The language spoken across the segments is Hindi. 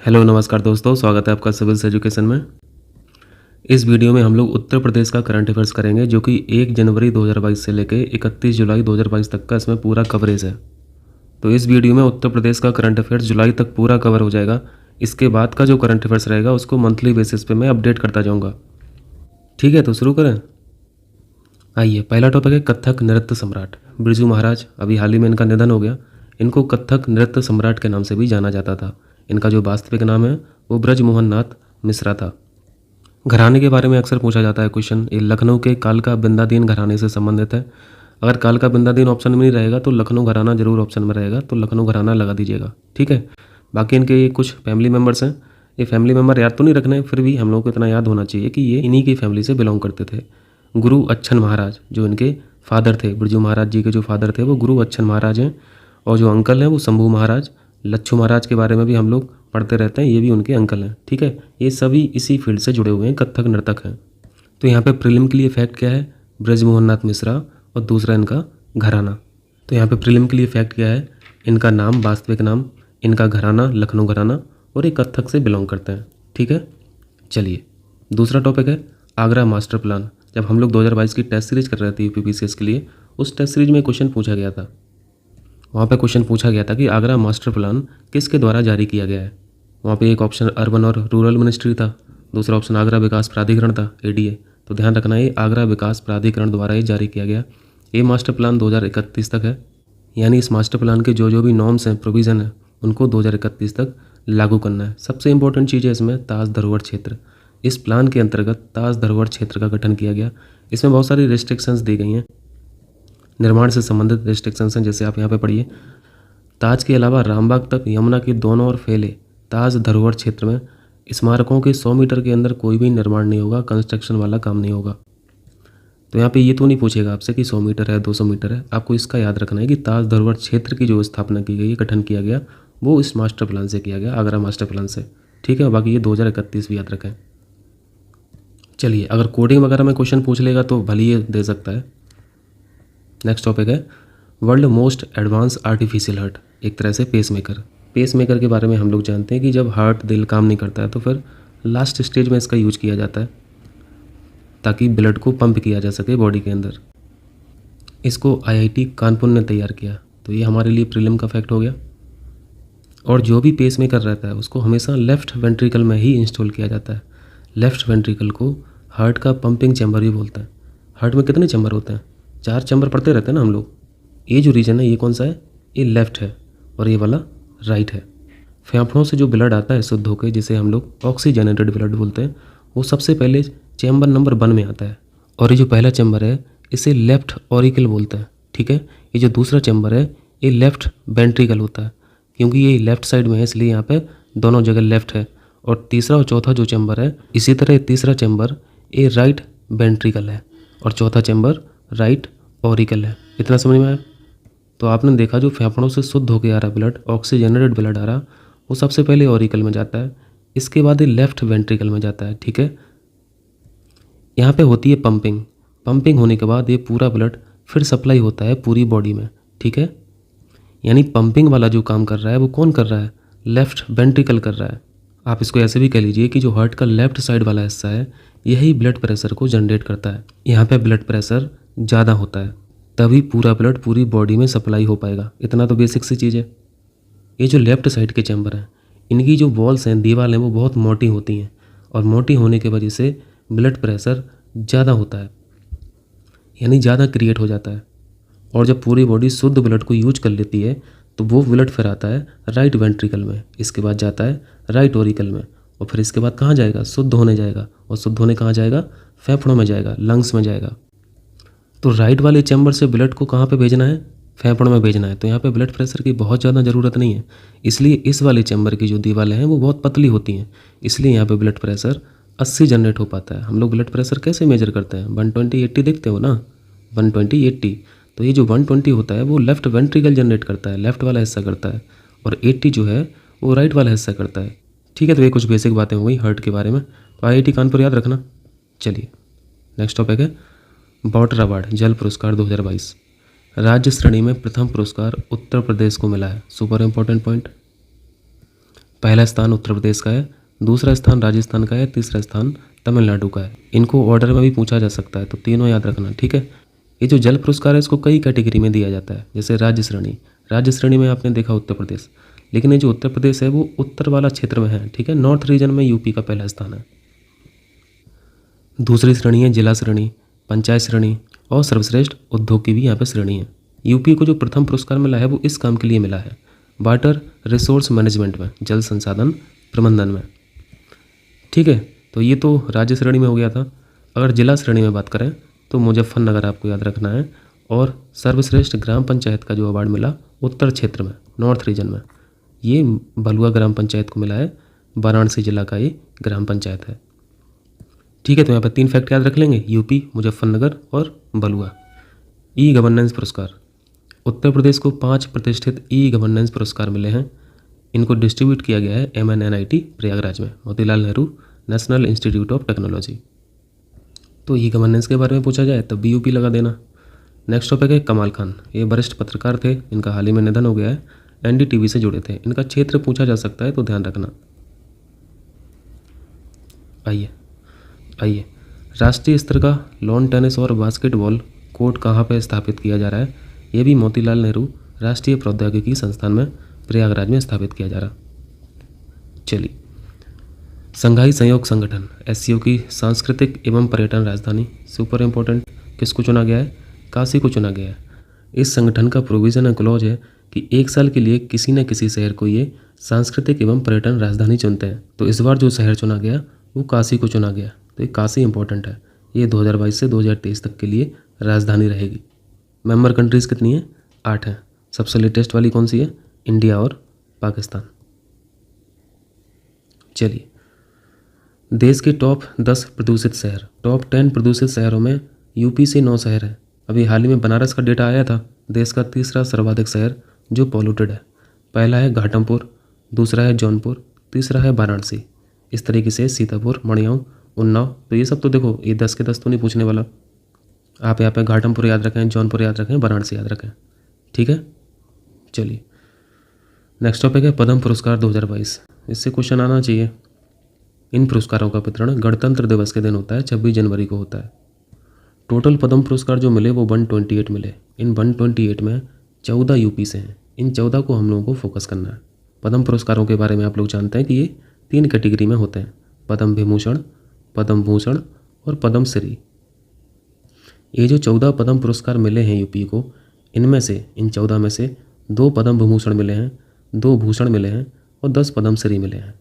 हेलो नमस्कार दोस्तों, स्वागत है आपका सिविल्स एजुकेशन में। इस वीडियो में हम लोग उत्तर प्रदेश का करंट अफेयर्स करेंगे, जो कि 1 जनवरी 2022 से लेकर 31 जुलाई 2022 तक का इसमें पूरा कवरेज है। तो इस वीडियो में उत्तर प्रदेश का करंट अफेयर्स जुलाई तक पूरा कवर हो जाएगा। इसके बाद का जो करंट अफेयर्स रहेगा उसको मंथली बेसिस पे मैं अपडेट करता जाऊँगा। ठीक है, तो शुरू करें। आइए, पहला टॉपिक है कथक नृत्य सम्राट बिरजू महाराज। अभी हाल ही में इनका निधन हो गया। इनको कथक नृत्य सम्राट के नाम से भी जाना जाता था। इनका जो वास्तविक नाम है वो ब्रजमोहन नाथ मिश्रा था। घराने के बारे में अक्सर पूछा जाता है क्वेश्चन। ये लखनऊ के कालका बिंदादीन घराने से संबंधित है। अगर कालका बिंदादीन ऑप्शन में नहीं रहेगा तो लखनऊ घराना जरूर ऑप्शन में रहेगा, तो लखनऊ घराना लगा दीजिएगा। ठीक है। बाकी इनके ये कुछ फैमिली मेम्बर्स हैं। ये फैमिली मेम्बर याद तो नहीं रखने, फिर भी हम लोग को इतना याद होना चाहिए कि ये इन्हीं की फैमिली से बिलोंग करते थे। गुरु अच्छन महाराज जो इनके फादर थे, बिरजू महाराज जी के जो फादर थे वो गुरु अच्छन महाराज हैं। और जो अंकल हैं वो शंभू महाराज। लच्छू महाराज के बारे में भी हम लोग पढ़ते रहते हैं, ये भी उनके अंकल हैं। ठीक है, ये सभी इसी फील्ड से जुड़े हुए हैं, कथक नर्तक हैं। तो यहाँ पे प्रीलिम के लिए फैक्ट क्या है? ब्रजमोहन नाथ मिश्रा और दूसरा इनका घराना। तो यहाँ पे प्रीलिम के लिए फैक्ट क्या है? इनका नाम, वास्तविक नाम, इनका घराना लखनऊ घराना, और ये कथक से बिलोंग करते हैं। ठीक है, चलिए दूसरा टॉपिक है आगरा मास्टर प्लान। जब हम लोग 2022 की टेस्ट सीरीज कर रहे थे यूपीपीसीएस के लिए, उस टेस्ट सीरीज में क्वेश्चन पूछा गया था। वहाँ पे क्वेश्चन पूछा गया था कि आगरा मास्टर प्लान किसके द्वारा जारी किया गया है। वहाँ पे एक ऑप्शन अर्बन और रूरल मिनिस्ट्री था, दूसरा ऑप्शन आगरा विकास प्राधिकरण था, एडीए। तो ध्यान रखना, ये आगरा विकास प्राधिकरण द्वारा ही जारी किया गया। ये मास्टर प्लान 2031 तक है, यानी इस मास्टर प्लान के जो भी नॉर्म्स हैं, प्रोविज़न है, उनको 2031 तक लागू करना है। सबसे इंपॉर्टेंट चीज़ है इसमें ताज धरोहर क्षेत्र। इस प्लान के अंतर्गत ताज धरोहर क्षेत्र का गठन किया गया। इसमें बहुत सारी रिस्ट्रिक्शंस दी गई हैं, निर्माण से संबंधित रिस्ट्रिक्शंस हैं। जैसे आप यहाँ पे पढ़िए, ताज के अलावा रामबाग तक यमुना के दोनों ओर फैले ताज धरोहर क्षेत्र में स्मारकों के 100 मीटर के अंदर कोई भी निर्माण नहीं होगा, कंस्ट्रक्शन वाला काम नहीं होगा। तो यहाँ पे ये तो नहीं पूछेगा आपसे कि 100 मीटर है 200 मीटर है। आपको इसका याद रखना है कि ताज धरोहर क्षेत्र की जो स्थापना की गई, गठन किया गया, वो इस मास्टर प्लान से किया गया, आगरा मास्टर प्लान से। ठीक है, बाकी ये 2031 भी याद रखें। चलिए, अगर कोडिंग वगैरह में क्वेश्चन पूछ लेगा तो भले ही दे सकता है। नेक्स्ट टॉपिक है world most advance artificial heart, एक तरह से पेसमेकर। पेसमेकर के बारे में हम लोग जानते हैं कि जब हार्ट, दिल काम नहीं करता है तो फिर लास्ट स्टेज में इसका यूज किया जाता है ताकि ब्लड को पंप किया जा सके बॉडी के अंदर। इसको आईआईटी कानपुर ने तैयार किया। तो ये हमारे लिए प्रीलिम का फैक्ट हो गया। और जो भी पेसमेकर रहता है उसको हमेशा लेफ्ट वेंट्रिकल में ही इंस्टॉल किया जाता है। लेफ्ट वेंट्रिकल को हार्ट का पंपिंग चैम्बर भी बोलता है। हार्ट में कितने चैम्बर होते हैं? 4 चैम्बर पढ़ते रहते हैं ना हम लोग। ये जो रीजन है ये कौन सा है? ये लेफ्ट है और ये वाला राइट है। फेफड़ों से जो ब्लड आता है शुद्ध होकर, जिसे हम लोग ऑक्सीजनेटेड ब्लड बोलते हैं, वो सबसे पहले चैम्बर नंबर 1 में आता है। और ये जो पहला चैम्बर है इसे लेफ्ट ऑरिकल बोलते हैं। ठीक है, ये जो दूसरा चैम्बर है ये लेफ्ट वेंट्रिकल होता है, क्योंकि ये लेफ्ट साइड में है इसलिए यहाँ पे दोनों जगह लेफ्ट है। और तीसरा और चौथा जो चैम्बर है, इसी तरह तीसरा चैम्बर ये राइट वेंट्रिकल है और चौथा चैम्बर राइट ऑरिकल है। इतना समझ में आया? तो आपने देखा जो फेफड़ों से शुद्ध होकर आ रहा ब्लड, ऑक्सीजनेटेड ब्लड आ रहा, वो सबसे पहले ऑरिकल में जाता है, इसके बाद ये लेफ्ट वेंट्रिकल में जाता है। ठीक है, यहाँ पे होती है पंपिंग। पंपिंग होने के बाद ये पूरा ब्लड फिर सप्लाई होता है पूरी बॉडी में। ठीक है, यानी पंपिंग वाला जो काम कर रहा है वो कौन कर रहा है? लेफ्ट वेंट्रिकल कर रहा है। आप इसको ऐसे भी कह लीजिए कि जो हार्ट का लेफ्ट साइड वाला हिस्सा है यही ब्लड प्रेशर को जनरेट करता है। यहाँ पे ब्लड प्रेशर ज़्यादा होता है तभी पूरा ब्लड पूरी बॉडी में सप्लाई हो पाएगा। इतना तो बेसिक सी चीज़ है। ये जो लेफ्ट साइड के चैम्बर हैं, इनकी जो वॉल्स हैं, दीवार हैं, वो बहुत मोटी होती हैं और मोटी होने की वजह से ब्लड प्रेशर ज़्यादा होता है, यानी ज़्यादा क्रिएट हो जाता है। और जब पूरी बॉडी शुद्ध ब्लड को यूज कर लेती है तो वो ब्लड फिर आता है राइट वेंट्रिकल में, इसके बाद जाता है राइट ऑरिकल में, और फिर इसके बाद कहाँ जाएगा? शुद्ध होने जाएगा। और शुद्ध होने कहाँ जाएगा? फेफड़ों में जाएगा, लंग्स में जाएगा। तो राइट वाले चैम्बर से ब्लड को कहाँ पे भेजना है? फेफड़ों में भेजना है। तो यहाँ पे ब्लड प्रेशर की बहुत ज़्यादा ज़रूरत नहीं है, इसलिए इस वाले चैम्बर की जो दीवारें हैं वो बहुत पतली होती हैं, इसलिए यहाँ पे ब्लड प्रेशर 80 जनरेट हो पाता है। हम लोग ब्लड प्रेशर कैसे मेजर करते हैं? 120/80 देखते हो ना, 120/80। तो ये जो 120 होता है वो लेफ्ट वेंट्रिकल जनरेट करता है, लेफ्ट वाला हिस्सा करता है, और 80 जो है वो राइट वाला हिस्सा करता है। ठीक है, तो ये कुछ बेसिक बातें हो गई हार्ट के बारे में, तो आईआईटी कानपुर याद रखना। चलिए नेक्स्ट टॉपिक है वाटर अवार्ड, जल पुरस्कार 2022। राज्य श्रेणी में प्रथम पुरस्कार उत्तर प्रदेश को मिला है। Super important point. पहला स्थान उत्तर प्रदेश का है, दूसरा स्थान राजस्थान का है, तीसरा स्थान तमिलनाडु का है। इनको ऑर्डर में भी पूछा जा सकता है, तो तीनों याद रखना, ठीक है। ये जो जल पुरस्कार है इसको कई कैटेगरी में दिया जाता है, जैसे राज्य श्रेणी में आपने देखा उत्तर प्रदेश, लेकिन ये जो उत्तर प्रदेश है वो उत्तर वाला क्षेत्र में है, ठीक है। नॉर्थ रीजन में यूपी का पहला स्थान है। दूसरी श्रेणी है जिला श्रेणी, पंचायत श्रेणी और सर्वश्रेष्ठ उद्योग की भी यहाँ पे श्रेणी है। यूपी को जो प्रथम पुरस्कार मिला है वो इस काम के लिए मिला है, वाटर रिसोर्स मैनेजमेंट में, जल संसाधन प्रबंधन में, ठीक है। तो ये तो राज्य श्रेणी में हो गया था। अगर जिला श्रेणी में बात करें तो मुजफ्फरनगर आपको याद रखना है, और सर्वश्रेष्ठ ग्राम पंचायत का जो अवार्ड मिला उत्तर क्षेत्र में, नॉर्थ रीजन में, ये बलुआ ग्राम पंचायत को मिला है। वाराणसी जिला का ये ग्राम पंचायत है, ठीक है। तो यहाँ पर 3 फैक्ट याद रख लेंगे, यूपी, मुजफ्फरनगर और बलुआ। ई गवर्नेंस पुरस्कार, उत्तर प्रदेश को 5 प्रतिष्ठित ई गवर्नेंस पुरस्कार मिले हैं। इनको डिस्ट्रीब्यूट किया गया है MNNIT प्रयागराज में, Motilal Nehru national institute of technology. तो ई गवर्नेंस के बारे में पूछा जाए तब भी यूपी लगा देना। नेक्स्ट टॉपिक है कमाल खान। ये वरिष्ठ पत्रकार थे, इनका हाल ही में निधन हो गया है। NDTV से जुड़े थे। इनका क्षेत्र पूछा जा सकता है, तो ध्यान रखना। आइए राष्ट्रीय स्तर का लॉन टेनिस और बास्केटबॉल कोर्ट कहाँ पर स्थापित किया जा रहा है? ये भी मोतीलाल नेहरू राष्ट्रीय प्रौद्योगिकी संस्थान में प्रयागराज में स्थापित किया जा रहा। चलिए, संघाई सहयोग संगठन SCO की सांस्कृतिक एवं पर्यटन राजधानी, सुपर इम्पोर्टेंट, किसको चुना गया है? काशी को चुना गया है। इस संगठन का प्रोविजन है, क्लॉज है कि 1 साल के लिए किसी न किसी शहर को ये सांस्कृतिक एवं पर्यटन राजधानी चुनते हैं। तो इस बार जो शहर चुना गया वो काशी को चुना गया। तो ये काशी इंपॉर्टेंट है। ये 2022 से 2023 तक के लिए राजधानी रहेगी। मेंबर कंट्रीज़ कितनी है? 8 हैं। सबसे लेटेस्ट वाली कौन सी है? इंडिया और पाकिस्तान। चलिए, देश के टॉप 10 प्रदूषित शहर, टॉप 10 प्रदूषित शहरों में यूपी से 9 शहर हैं। अभी हाल ही में बनारस का डेटा आया था, देश का तीसरा सर्वाधिक शहर जो पॉल्यूटेड है। पहला है घाटमपुर, दूसरा है जौनपुर, तीसरा है वाराणसी। इस तरीके से सीतापुर, मणियाऊ, उन्नाव। तो ये सब तो देखो, ये 10 के 10 तो नहीं पूछने वाला। आप यहाँ पे घाटमपुर याद रखें, जौनपुर याद रखें, वाराणसी याद रखें, ठीक है। चलिए, नेक्स्ट टॉपिक है पद्म पुरस्कार 2022। इससे क्वेश्चन आना चाहिए। इन पुरस्कारों का वितरण गणतंत्र दिवस के दिन होता है, 26 जनवरी को होता है। टोटल पद्म पुरस्कार जो मिले वो 128 मिले। इन 128 में 14 यूपी से हैं। इन 14 को हम लोगों को फोकस करना है। पद्म पुरस्कारों के बारे में आप लोग जानते हैं कि ये 3 कैटेगरी में होते हैं, पद्म विभूषण, पद्म भूषण और पद्म श्री। ये जो 14 पद्म पुरस्कार मिले हैं यूपी को, इनमें से, इन 14 में से 2 पद्म विभूषण मिले हैं, 2 भूषण मिले हैं और 10 पद्म श्री मिले हैं।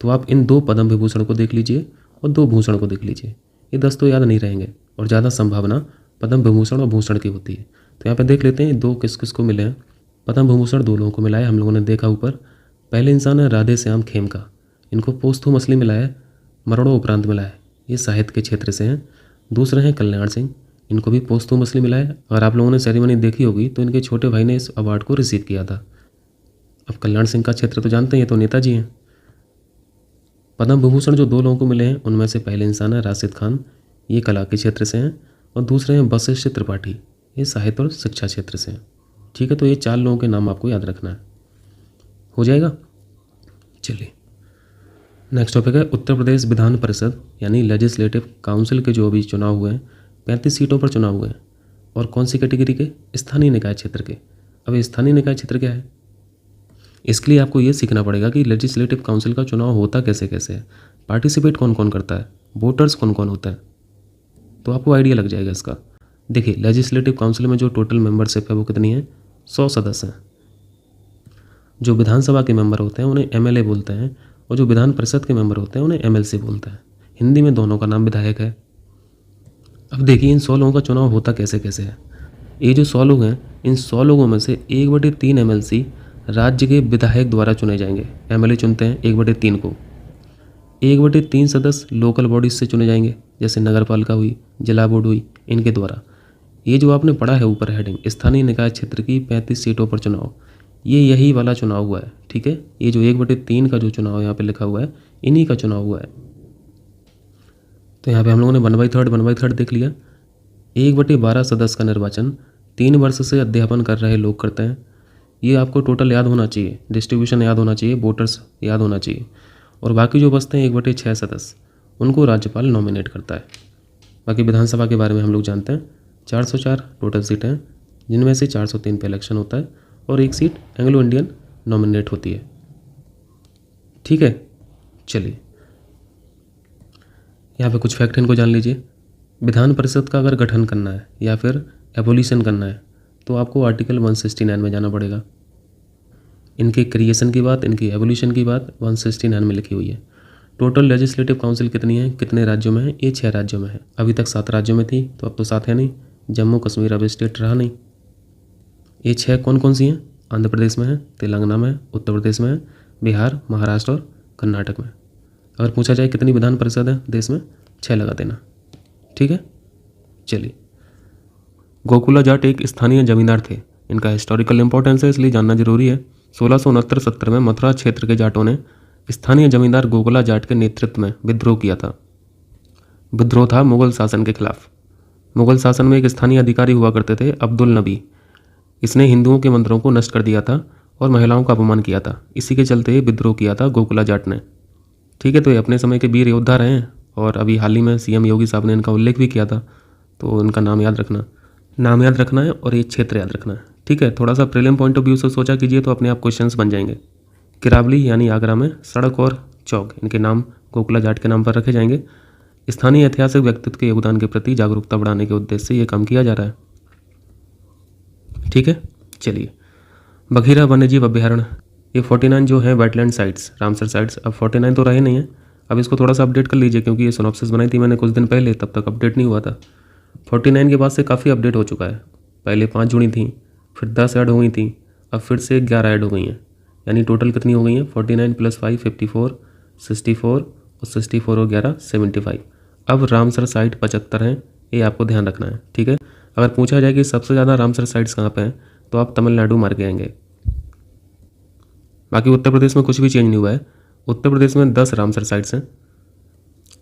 तो आप इन 2 पद्म विभूषण को देख लीजिए और 2 भूषण को देख लीजिए। ये 10 तो याद नहीं रहेंगे और ज़्यादा संभावना पद्म विभूषण और भूषण की होती है। तो यहाँ पे देख लेते हैं 2 किस किस को मिले हैं। पद्म विभूषण 2 लोगों को मिला है, हम लोगों ने देखा ऊपर। पहले इंसान है राधे श्याम खेमका, इनको पोस्थुमसली मिला है, मरणों उपरांत मिला है, ये साहित्य के क्षेत्र से हैं। दूसरे हैं कल्याण सिंह, इनको भी पोस्थुमसली मिला है। अगर आप लोगों ने सेरेमनी देखी होगी तो इनके छोटे भाई ने इस अवार्ड को रिसीव किया था। अब कल्याण सिंह का क्षेत्र तो जानते हैं, ये तो नेताजी हैं। पद्म विभूषण जो 2 लोगों को मिले हैं उनमें से पहले इंसान है राशिद खान, ये कला के क्षेत्र से हैं, और दूसरे हैं वशिष्ठ त्रिपाठी, ये साहित्य और शिक्षा क्षेत्र से हैं, ठीक है। तो ये 4 लोगों के नाम आपको याद रखना है, हो जाएगा। चलिए, नेक्स्ट टॉपिक है उत्तर प्रदेश विधान परिषद यानी लेजिस्लेटिव काउंसिल के जो अभी चुनाव हुए हैं, 35 सीटों पर चुनाव हुए हैं। और कौन सी कैटेगरी के? स्थानीय निकाय क्षेत्र के। अब स्थानीय निकाय क्षेत्र क्या है? इसके लिए आपको ये सीखना पड़ेगा कि लेजिस्लेटिव काउंसिल का चुनाव होता कैसे कैसे है, पार्टिसिपेट कौन कौन करता है, वोटर्स कौन कौन होता है, तो आपको आइडिया लग जाएगा इसका। देखिए, लेजिस्लेटिव काउंसिल में जो टोटल मेंबरशिप है वो कितनी है? 100 सदस्य हैं। जो विधानसभा के मेंबर होते हैं उन्हें MLA बोलते हैं, और जो विधान परिषद के मेंबर होते हैं उन्हें MLC बोलते हैं। हिंदी में दोनों का नाम विधायक है। अब देखिए, इन 100 लोगों का चुनाव होता कैसे कैसे है। ये जो 100 लोग हैं, इन 100 लोगों में से 1/3 MLC राज्य के विधायक द्वारा चुने जाएंगे। MLA चुनते हैं 1/3 को। 1/3 सदस्य लोकल बॉडीज से चुने जाएंगे, जैसे नगर पालिका हुई, जिला बोर्ड हुई, इनके द्वारा। ये जो आपने पढ़ा है ऊपर हेडिंग, स्थानीय निकाय क्षेत्र की 35 सीटों पर चुनाव, ये यही वाला चुनाव हुआ है, ठीक है। ये जो 1/3 का जो चुनाव यहाँ पे लिखा हुआ है, इन्हीं का चुनाव हुआ है। तो यहाँ पे हम लोगों ने 1/3 देख लिया। 1/12 सदस्य का निर्वाचन 3 वर्ष से अध्यापन कर रहे लोग करते हैं। ये आपको टोटल याद होना चाहिए, डिस्ट्रीब्यूशन याद होना चाहिए, वोटर्स याद होना चाहिए। और बाकी जो बचते हैं 1/6 सदस्य, उनको राज्यपाल नॉमिनेट करता है। बाकी विधानसभा के बारे में हम लोग जानते हैं, 404 टोटल सीटें हैं, जिनमें से 403 पे इलेक्शन होता है और एक सीट एंग्लो इंडियन नॉमिनेट होती है। ठीक है, चलिए यहाँ पे कुछ फैक्ट इनको जान लीजिए। विधान परिषद का अगर गठन करना है या फिर एबोलिशन करना है तो आपको आर्टिकल 169 में जाना पड़ेगा। इनके क्रिएशन की बात, इनकी एवोल्यूशन की बात 169 में लिखी हुई है। टोटल लेजिस्लेटिव काउंसिल कितनी है, कितने राज्यों में है? ये 6 राज्यों में है। अभी तक 7 राज्यों में थी, तो अब तो 7 है नहीं। जम्मू कश्मीर अब स्टेट रहा नहीं। ये 6 कौन कौन सी हैं? आंध्र प्रदेश में है, तेलंगाना में है, उत्तर प्रदेश में है, बिहार, महाराष्ट्र और कर्नाटक में। अगर पूछा जाए कितनी विधान परिषद है देश में, 6 लगा देना। ठीक है, चलिए। गोकुला जाट एक स्थानीय जमींदार थे। इनका हिस्टोरिकल इंपॉर्टेंस है, इसलिए जानना जरूरी है। 1669-70 में मथुरा क्षेत्र के जाटों ने स्थानीय जमींदार गोकुला जाट के नेतृत्व में विद्रोह किया था। विद्रोह था मुगल शासन के खिलाफ। मुगल शासन में एक स्थानीय अधिकारी हुआ करते थे, अब्दुल नबी। इसने हिंदुओं के मंदिरों को नष्ट कर दिया था और महिलाओं का अपमान किया था। इसी के चलते विद्रोह किया था गोकुला जाट ने। ठीक है, तो ये अपने समय के वीर योद्धा रहे हैं और अभी हाल ही में सीएम योगी साहब ने इनका उल्लेख भी किया था, तो इनका नाम याद रखना है और ये क्षेत्र याद रखना है। ठीक है, थोड़ा सा प्रीलिम पॉइंट ऑफ व्यू से सोचा कीजिए तो अपने आप क्वेश्चंस बन जाएंगे। किरावली यानी आगरा में सड़क और चौक, इनके नाम गोकुला जाट के नाम पर रखे जाएंगे। स्थानीय ऐतिहासिक व्यक्तित्व के योगदान के प्रति जागरूकता बढ़ाने के उद्देश्य से ये काम किया जा रहा है। ठीक है, चलिए। बघीरा वन्यजीव अभ्यारण्य, ये 49 जो है वेटलैंड साइट्स, रामसर साइट्स, अब 49 तो रहे नहीं है। अब इसको थोड़ा सा अपडेट कर लीजिए, क्योंकि ये सिनॉप्सिस बनाई थी मैंने कुछ दिन पहले, तब तक अपडेट नहीं हुआ था। 49 के बाद से काफ़ी अपडेट हो चुका है। पहले 5 जुड़ी थी, फिर 10 ऐड हो गई थी, अब फिर से 11 ऐड हो गई हैं। यानी टोटल कितनी हो गई हैं? 49 + 5 54, 64 और 64 और 11 75। अब रामसर साइट 75 हैं, ये आपको ध्यान रखना है। ठीक है, अगर पूछा जाए कि सबसे ज़्यादा रामसर साइट्स कहाँ पे हैं, तो आप तमिलनाडु मार के आएंगे। बाकी उत्तर प्रदेश में कुछ भी चेंज नहीं हुआ है। उत्तर प्रदेश में 10 रामसर साइट्स हैं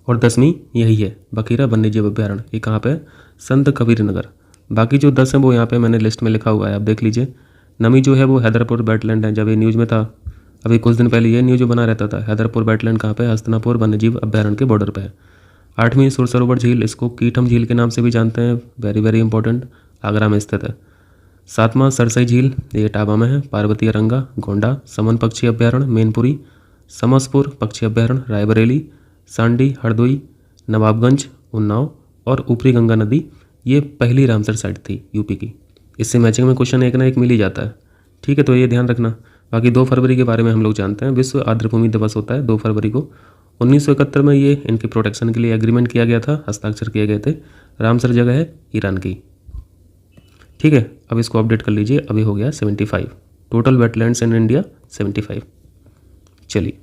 और 10वीं यही है, बघीरा वन्यजीव अभ्यारण्य। ये कहाँ पे है? संत कबीर नगर। बाकी जो 10 हैं वो यहाँ पे मैंने लिस्ट में लिखा हुआ है, आप देख लीजिए। नमी जो है वो हैदरपुर वेटलैंड है। जब ये न्यूज़ में था, अभी कुछ दिन पहले ये न्यूज़ बना रहता था। हैदरपुर वेटलैंड कहाँ पे? हस्तिनापुर वन्यजीव अभ्यारण्य के बॉर्डर पे है। 8वीं सुरसरोवर झील, इसको कीठम झील के नाम से भी जानते हैं, वेरी वेरी इंपॉर्टेंट, आगरा में स्थित है। 7वां सरसई झील, ये इटावा में है। पार्वती रंगा, गोंडा, समन पक्षी अभ्यारण्य, मैनपुरी, समसपुर पक्षी अभ्यारण्य, रायबरेली, सांडी, हरदोई, नवाबगंज, उन्नाव और ऊपरी गंगा नदी, ये पहली रामसर साइट थी यूपी की। इससे मैचिंग में क्वेश्चन एक ना एक मिल ही जाता है। ठीक है, तो ये ध्यान रखना। बाकी 2 फरवरी के बारे में हम लोग जानते हैं, विश्व आर्द्रभूमि दिवस होता है 2 फरवरी को। 1971 में ये इनके प्रोटेक्शन के लिए एग्रीमेंट किया गया था, हस्ताक्षर किए गए थे। रामसर जगह है ईरान की। ठीक है, अब इसको अपडेट कर लीजिए, अभी हो गया 75। Total wetlands in India 75। चलिए,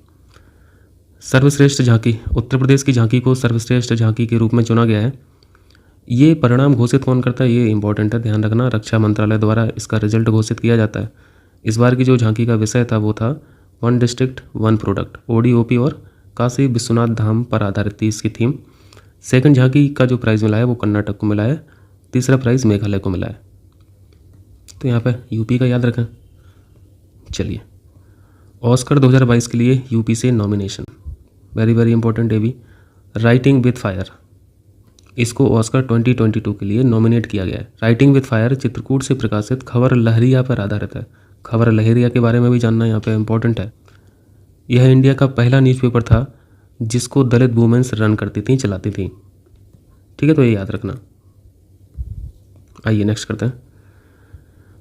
सर्वश्रेष्ठ झांकी, उत्तर प्रदेश की झांकी को सर्वश्रेष्ठ झांकी के रूप में चुना गया है। ये परिणाम घोषित कौन करता है, ये इंपॉर्टेंट है, ध्यान रखना। रक्षा मंत्रालय द्वारा इसका रिजल्ट घोषित किया जाता है। इस बार की जो झांकी का विषय था वो था 1 डिस्ट्रिक्ट 1 प्रोडक्ट, ODOP और काशी विश्वनाथ धाम पर आधारित थी इसकी थीम। सेकंड झांकी का जो प्राइज़ मिला है वो कर्नाटक को मिला है। तीसरा प्राइज़ मेघालय को मिला है। तो यहाँ पे यूपी का याद रखें। चलिए, ऑस्कर 2022 के लिए यूपी से नॉमिनेशन, वेरी वेरी इंपॉर्टेंट है भी। राइटिंग विथ फायर, इसको ऑस्कर 2022 के लिए नॉमिनेट किया गया है। राइटिंग विथ फायर चित्रकूट से प्रकाशित खबर लहरिया पर आधारित है। खबर लहरिया के बारे में भी जानना यहाँ पे इंपॉर्टेंट है। यह इंडिया का पहला न्यूज़पेपर था जिसको दलित वुमेन्स रन करती थी, चलाती थी। ठीक है, तो ये याद रखना। आइए नेक्स्ट करते हैं।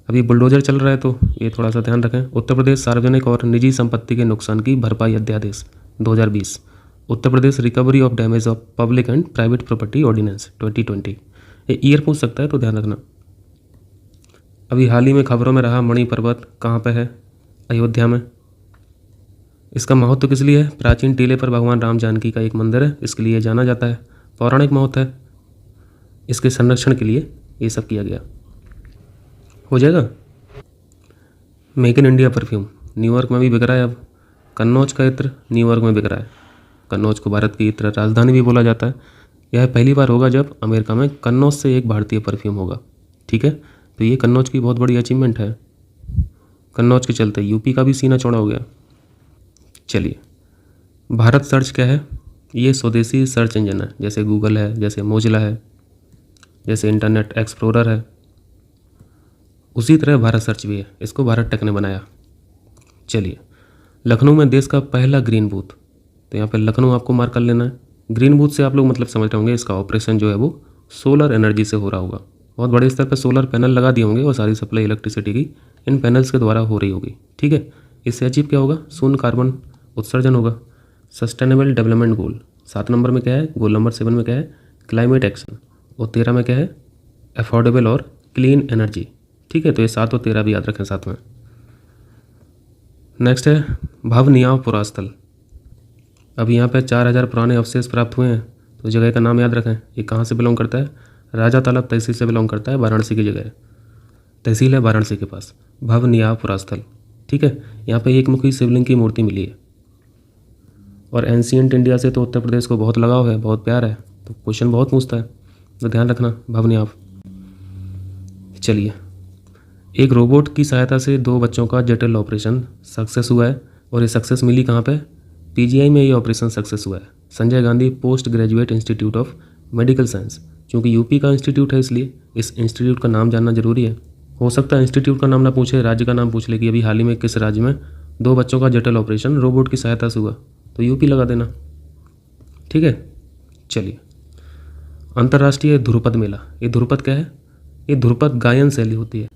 अभी बुलडोजर चल रहा है तो ये थोड़ा सा ध्यान रखें। उत्तर प्रदेश सार्वजनिक और निजी संपत्ति के नुकसान की भरपाई अध्यादेश 2020, Uttar Pradesh recovery of damage of public and private property ordinance 2020। ये ईयर पूछ सकता है, तो ध्यान रखना। अभी हाल ही में खबरों में रहा मणि पर्वत कहाँ पे है? अयोध्या में। इसका महत्व किस लिए है? प्राचीन टीले पर भगवान राम जानकी का एक मंदिर है, इसके लिए जाना जाता है। पौराणिक महत्व है, इसके संरक्षण के लिए ये सब किया गया। हो जाएगा। Make in India perfume New York में भी बिक रहा है अब। कन्नौज का इत्र न्यूयॉर्क में बिक रहा है। कन्नौज को भारत की इत्र राजधानी भी बोला जाता है। यह पहली बार होगा जब अमेरिका में कन्नौज से एक भारतीय परफ्यूम होगा। ठीक है, तो ये कन्नौज की बहुत बड़ी अचीवमेंट है। कन्नौज के चलते यूपी का भी सीना चौड़ा हो गया। चलिए, भारत सर्च क्या है? ये स्वदेशी सर्च इंजन है, जैसे गूगल है, जैसे मोजिला है, जैसे इंटरनेट एक्सप्लोरर है, उसी तरह भारत सर्च भी है। इसको भारत टेक ने बनाया। चलिए, लखनऊ में देश का पहला ग्रीन बूथ, तो यहाँ पे लखनऊ आपको मार्क कर लेना है। ग्रीन बूथ से आप लोग मतलब समझ रहे होंगे इसका ऑपरेशन जो है वो सोलर एनर्जी से हो रहा होगा। बहुत बड़े स्तर पर सोलर पैनल लगा दिए होंगे और सारी सप्लाई इलेक्ट्रिसिटी की इन पैनल्स के द्वारा हो रही होगी। ठीक है, इससे अचीव क्या होगा? शून्य कार्बन उत्सर्जन होगा। सस्टेनेबल डेवलपमेंट गोल 7 नंबर में क्या है? गोल नंबर 7 में क्या है? Climate action. और 13 में क्या है? अफोर्डेबल और क्लीन एनर्जी। ठीक है, तो ये 7 और 13 भी याद रखें साथ में। नेक्स्ट है भवनियाव पुरास्थल। अब यहाँ पे 4000 पुराने अवशेष प्राप्त हुए हैं, तो जगह का नाम याद रखें। ये कहाँ से बिलोंग करता है? राजा तालाब तहसील से बिलोंग करता है, वाराणसी की जगह तहसील है वाराणसी के पास, भवनियाव पुरास्थल। ठीक है, यहाँ पे एक मुखी शिवलिंग की मूर्ति मिली है। और एंशियंट इंडिया से तो उत्तर प्रदेश को बहुत लगाव है, बहुत प्यार है, तो क्वेश्चन बहुत पूछता है, तो ध्यान रखना भवनियाव। चलिए, एक रोबोट की सहायता से 2 बच्चों का जटिल ऑपरेशन सक्सेस हुआ है, और ये सक्सेस मिली कहाँ पे? पीजीआई में ये ऑपरेशन सक्सेस हुआ है, Sanjay Gandhi post graduate institute of medical science. क्योंकि यूपी का इंस्टीट्यूट है इसलिए इस इंस्टीट्यूट का नाम जानना जरूरी है। हो सकता है इंस्टीट्यूट का नाम ना पूछे, राज्य का नाम पूछ ले कि अभी हाल ही में किस राज्य में 2 बच्चों का जटिल ऑपरेशन रोबोट की सहायता से हुआ, तो यूपी लगा देना। ठीक है, चलिए, अंतर्राष्ट्रीय ध्रुपद मेला। ये ध्रुपद क्या है? ये ध्रुपद गायन शैली होती है।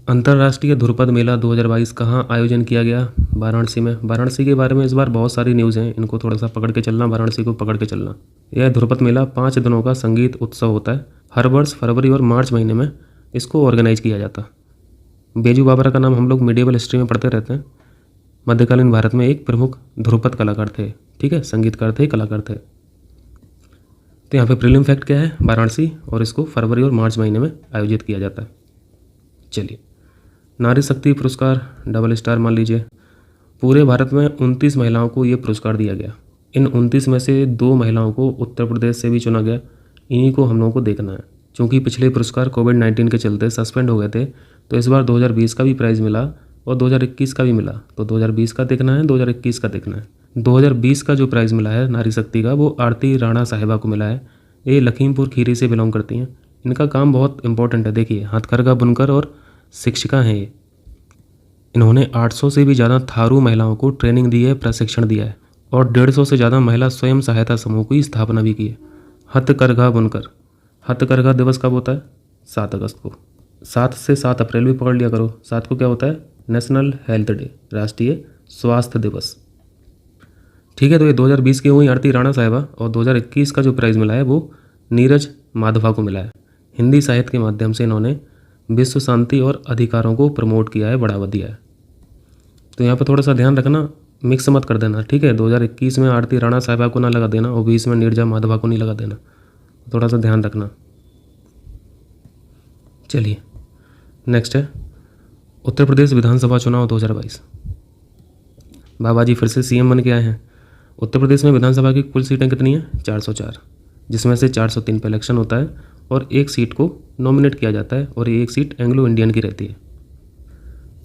अंतर्राष्ट्रीय ध्रुपद मेला 2022 कहाँ आयोजन किया गया? वाराणसी में। वाराणसी के बारे में इस बार बहुत सारी न्यूज़ हैं, इनको थोड़ा सा पकड़ के चलना, वाराणसी को पकड़ के चलना। यह ध्रुपद मेला 5 दिनों का संगीत उत्सव होता है। हर वर्ष फरवरी और मार्च महीने में इसको ऑर्गेनाइज किया जाता। बेजू बाबरा का नाम हम लोग मिडिवल हिस्ट्री में पढ़ते रहते हैं। मध्यकालीन भारत में एक प्रमुख ध्रुपद कलाकार थे। ठीक है, संगीतकार थे, कलाकार थे। तो यहाँ पे प्रीलिम फैक्ट क्या है? वाराणसी, और इसको फरवरी और मार्च महीने में आयोजित किया जाता है। चलिए, नारी शक्ति पुरस्कार डबल स्टार मान लीजिए। पूरे भारत में 29 महिलाओं को ये पुरस्कार दिया गया। इन 29 में से 2 महिलाओं को उत्तर प्रदेश से भी चुना गया। इन्हीं को हम लोगों को देखना है। चूँकि पिछले पुरस्कार कोविड-19 के चलते सस्पेंड हो गए थे, तो इस बार 2020 का भी प्राइज़ मिला और 2021 का भी मिला। तो 2020 का देखना है, 2021 का देखना है। 2020 का जो प्राइज़ मिला है नारी शक्ति का, वो आरती राणा साहिबा को मिला है। ये लखीमपुर खीरी से बिलोंग करती हैं। इनका काम बहुत इंपॉर्टेंट है। देखिए, हथकरघा बुनकर और शिक्षिका हैं ये। इन्होंने 800 से भी ज़्यादा थारू महिलाओं को ट्रेनिंग दी है, प्रशिक्षण दिया है, और 150 से ज़्यादा महिला स्वयं सहायता समूह की स्थापना भी की है। हथकरघा बुनकर। हथकरघा दिवस कब होता है? 7 अगस्त को। 7 से 7 अप्रैल भी पकड़ लिया करो। 7 को क्या होता है? नेशनल हेल्थ डे, राष्ट्रीय स्वास्थ्य दिवस। ठीक है, तो ये 2020 की हुई आरती राणा साहिबा, और 2021 का जो प्राइज़ मिला है वो नीरज माधवा को मिला है। हिंदी साहित्य के माध्यम से इन्होंने विश्व शांति और अधिकारों को प्रमोट किया है, बढ़ावा दिया है। तो यहाँ पर थोड़ा सा ध्यान रखना, मिक्स मत कर देना। ठीक है, 2021 में आरती राणा साहिबा को ना लगा देना और 20 में नीरज माधवा को नहीं लगा देना, थोड़ा सा ध्यान रखना। चलिए, नेक्स्ट है उत्तर प्रदेश विधानसभा चुनाव 2022। बाबा जी फिर से सीएम बन के आए हैं। उत्तर प्रदेश में विधानसभा की कुल सीटें कितनी हैं? 404, जिसमें से 403 पे इलेक्शन होता है और 1 सीट को नॉमिनेट किया जाता है, और ये 1 सीट एंग्लो इंडियन की रहती है।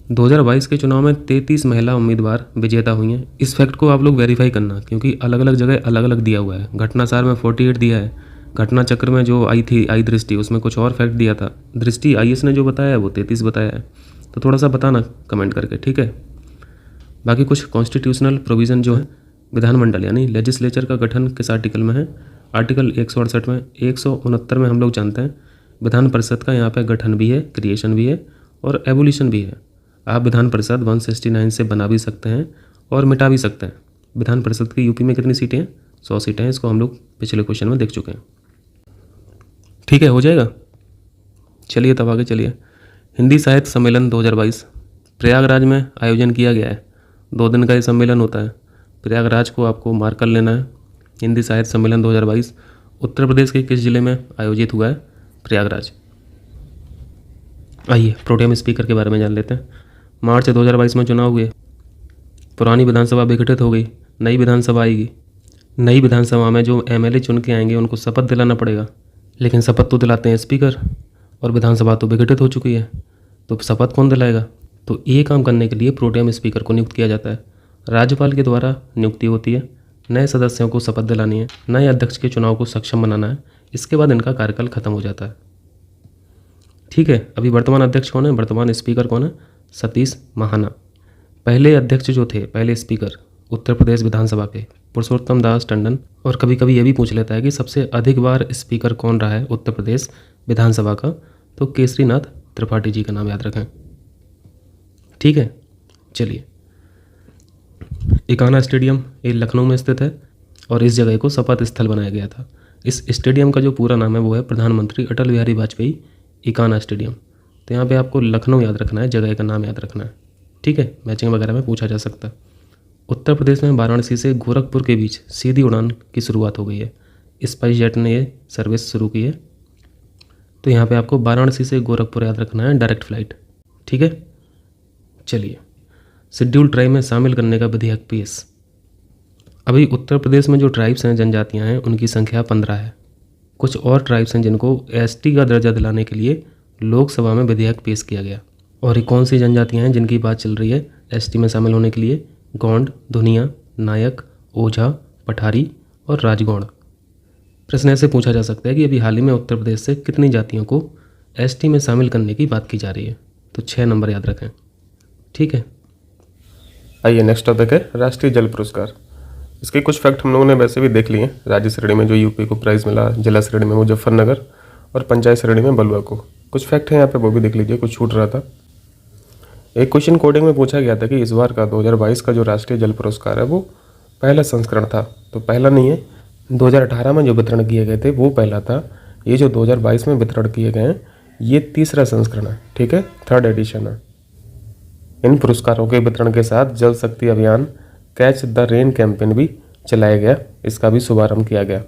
2022 के चुनाव में 33 महिला उम्मीदवार विजेता हुई हैं। इस फैक्ट को आप लोग वेरीफाई करना, क्योंकि अलग अलग जगह अलग अलग दिया हुआ है। घटनासार में 48 दिया है, घटना चक्र में जो आई थी आई दृष्टि, उसमें कुछ और फैक्ट दिया था। दृष्टि IAS ने जो बताया है वो 33 बताया है। तो थोड़ा सा बताना कमेंट करके, ठीक है। बाकी कुछ कॉन्स्टिट्यूशनल प्रोविज़न जो है विधानमंडल यानी लेजिस्लेचर का गठन किस आर्टिकल में है? आर्टिकल 168 में। 169 में हम लोग जानते हैं विधान परिषद का यहाँ पे गठन भी है, क्रिएशन भी है और एवोल्यूशन भी है। आप विधान परिषद 169 से बना भी सकते हैं और मिटा भी सकते हैं। विधान परिषद की यूपी में कितनी सीटें हैं? 100 सीटें हैं। इसको हम लोग पिछले क्वेश्चन में देख चुके हैं। ठीक है, हो जाएगा। चलिए तब आगे चलिए। हिंदी साहित्य सम्मेलन 2022 प्रयागराज में आयोजन किया गया है। 2 दिन का ये सम्मेलन होता है। प्रयागराज को आपको मार्क कर लेना है। हिंदी साहित्य सम्मेलन 2022 उत्तर प्रदेश के किस जिले में आयोजित हुआ है? प्रयागराज। आइए प्रोटेम स्पीकर के बारे में जान लेते हैं। मार्च 2022 में चुनाव हुए। पुरानी विधानसभा विघटित हो गई, नई विधानसभा आएगी। नई विधानसभा में जो MLA चुन के आएंगे उनको शपथ दिलाना पड़ेगा, लेकिन शपथ तो दिलाते हैं स्पीकर, और विधानसभा तो विघटित हो चुकी है, तो शपथ कौन दिलाएगा? तो ये काम करने के लिए प्रोटेम स्पीकर को नियुक्त किया जाता है। राज्यपाल के द्वारा नियुक्ति होती है। नए सदस्यों को शपथ दिलानी है, नए अध्यक्ष के चुनाव को सक्षम बनाना है। इसके बाद इनका कार्यकाल खत्म हो जाता है। ठीक है, अभी वर्तमान अध्यक्ष कौन है, वर्तमान स्पीकर कौन है, सतीश महाना। पहले अध्यक्ष जो थे, पहले स्पीकर उत्तर प्रदेश विधानसभा के पुरुषोत्तम दास टंडन। और कभी कभी ये भी पूछ लेता है कि सबसे अधिक बार स्पीकर कौन रहा है उत्तर प्रदेश विधानसभा का, तो केसरीनाथ त्रिपाठी जी का नाम याद रखें। ठीक है, चलिए। इकाना स्टेडियम ये लखनऊ में स्थित है और इस जगह को शपथ स्थल बनाया गया था। इस स्टेडियम का जो पूरा नाम है वो है प्रधानमंत्री अटल बिहारी वाजपेयी इकाना स्टेडियम। तो यहाँ पे आपको लखनऊ याद रखना है, जगह का नाम याद रखना है। ठीक है, मैचिंग वगैरह में पूछा जा सकता है। उत्तर प्रदेश में वाराणसी से गोरखपुर के बीच सीधी उड़ान की शुरुआत हो गई है। स्पाइस जेट ने ये सर्विस शुरू की है। तो यहाँ पे आपको वाराणसी से गोरखपुर याद रखना है, डायरेक्ट फ्लाइट। ठीक है, चलिए। शेड्यूल ट्राइब में शामिल करने का विधेयक पेश। अभी उत्तर प्रदेश में जो ट्राइब्स हैं, जनजातियाँ हैं, उनकी संख्या 15 है। कुछ और ट्राइब्स हैं जिनको एसटी का दर्जा दिलाने के लिए लोकसभा में विधेयक पेश किया गया। और ये कौन सी जनजातियाँ हैं जिनकी बात चल रही है एसटी में शामिल होने के लिए? गोंड, धुनिया, नायक, ओझा, पठारी और राजगौड़। प्रश्न ऐसे पूछा जा सकता है कि अभी हाल ही में उत्तर प्रदेश से कितनी जातियों को एसटी में शामिल करने की बात की जा रही है? तो 6 नंबर याद रखें। ठीक है, आइए नेक्स्ट टॉपिक है राष्ट्रीय जल पुरस्कार। इसके कुछ फैक्ट हम लोगों ने वैसे भी देख लिए हैं। राज्य श्रेणी में जो यूपी को प्राइज़ मिला, जिला श्रेणी में मुजफ्फरनगर और पंचायत श्रेणी में बलुआ को। कुछ फैक्ट हैं यहाँ पे, वो भी देख लीजिए, कुछ छूट रहा था। एक क्वेश्चन कोडिंग में पूछा गया था कि इस बार का 2022 का जो राष्ट्रीय जल पुरस्कार है वो पहला संस्करण था। तो पहला नहीं है, 2018 में जो वितरण किए गए थे वो पहला था। ये जो 2022 में वितरण किए गए हैं ये तीसरा संस्करण है। ठीक है, 3rd एडिशन है। इन पुरस्कारों के वितरण के साथ जल शक्ति अभियान कैच द रेन कैंपेन भी चलाया गया, इसका भी शुभारंभ किया गया।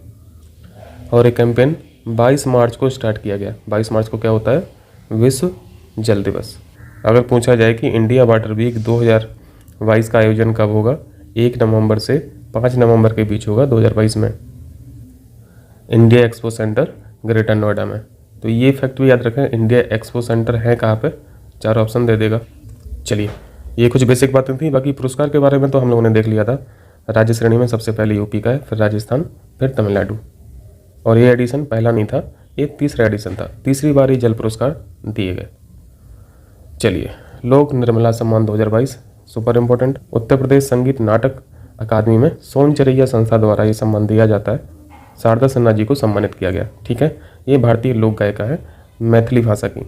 और ये कैंपेन 22 मार्च को स्टार्ट किया गया। 22 मार्च को क्या होता है? विश्व जल दिवस। अगर पूछा जाए कि इंडिया वाटर वीक 2022 का आयोजन कब होगा? 1 नवंबर से 5 नवंबर के बीच होगा 2022 में, India expo centre greater Noida में। तो ये फैक्ट भी याद रखें, इंडिया एक्सपो सेंटर है कहाँ पे? 4 ऑप्शन दे देगा। चलिए, ये कुछ बेसिक बातें थी। बाकी पुरस्कार के बारे में तो हम लोगों ने देख लिया था। राज्य श्रेणी में सबसे पहले यूपी का है, फिर राजस्थान, फिर तमिलनाडु। और ये एडिशन पहला नहीं था, ये तीसरा एडिशन था। तीसरी बार ये जल पुरस्कार दिए गए। चलिए, लोक निर्मला सम्मान 2022 सुपर इम्पोर्टेंट। उत्तर प्रदेश संगीत नाटक अकादमी में सोनचरैया संस्था द्वारा ये सम्मान दिया जाता है। शारदा सिन्हा जी को सम्मानित किया गया। ठीक है, ये भारतीय लोक गायिका है, मैथिली भाषा की।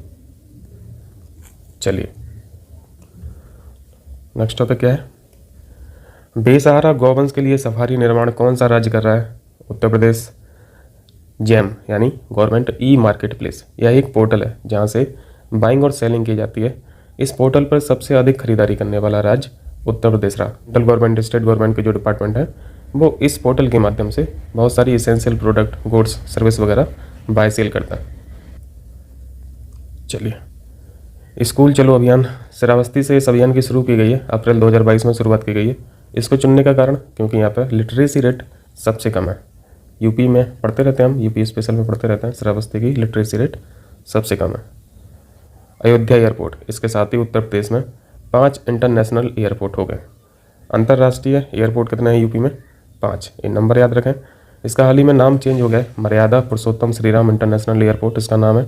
चलिए, नेक्स्ट टॉपिक क्या है? बेसहारा गौवंश के लिए सफारी निर्माण कौन सा राज्य कर रहा है? उत्तर प्रदेश। जैम यानी गवर्नमेंट ई मार्केट प्लेस, यह एक पोर्टल है जहां से बाइंग और सेलिंग की जाती है। इस पोर्टल पर सबसे अधिक खरीदारी करने वाला राज्य उत्तर प्रदेश रहा। सेंट्रल गवर्नमेंट, स्टेट गवर्नमेंट के जो डिपार्टमेंट हैं वो इस पोर्टल के माध्यम से बहुत सारी एसेंशियल प्रोडक्ट, गुड्स, सर्विस वगैरह बाय सेल करता है। चलिए, स्कूल चलो अभियान श्रावस्ती से इस अभियान की शुरू की गई है। अप्रैल 2022 में शुरुआत की गई है। इसको चुनने का कारण क्योंकि यहाँ पर लिटरेसी रेट सबसे कम है। यूपी में पढ़ते रहते हैं हम, यूपी स्पेशल में पढ़ते रहते हैं। श्रावस्ती की लिटरेसी रेट सबसे कम है। अयोध्या एयरपोर्ट, इसके साथ ही उत्तर प्रदेश में 5 इंटरनेशनल एयरपोर्ट हो गए। अंतर्राष्ट्रीय एयरपोर्ट कितने हैं यूपी में? 5। ये नंबर याद रखें। इसका हाल ही में नाम चेंज हो गया है, मर्यादा पुरुषोत्तम श्रीराम इंटरनेशनल एयरपोर्ट इसका नाम है।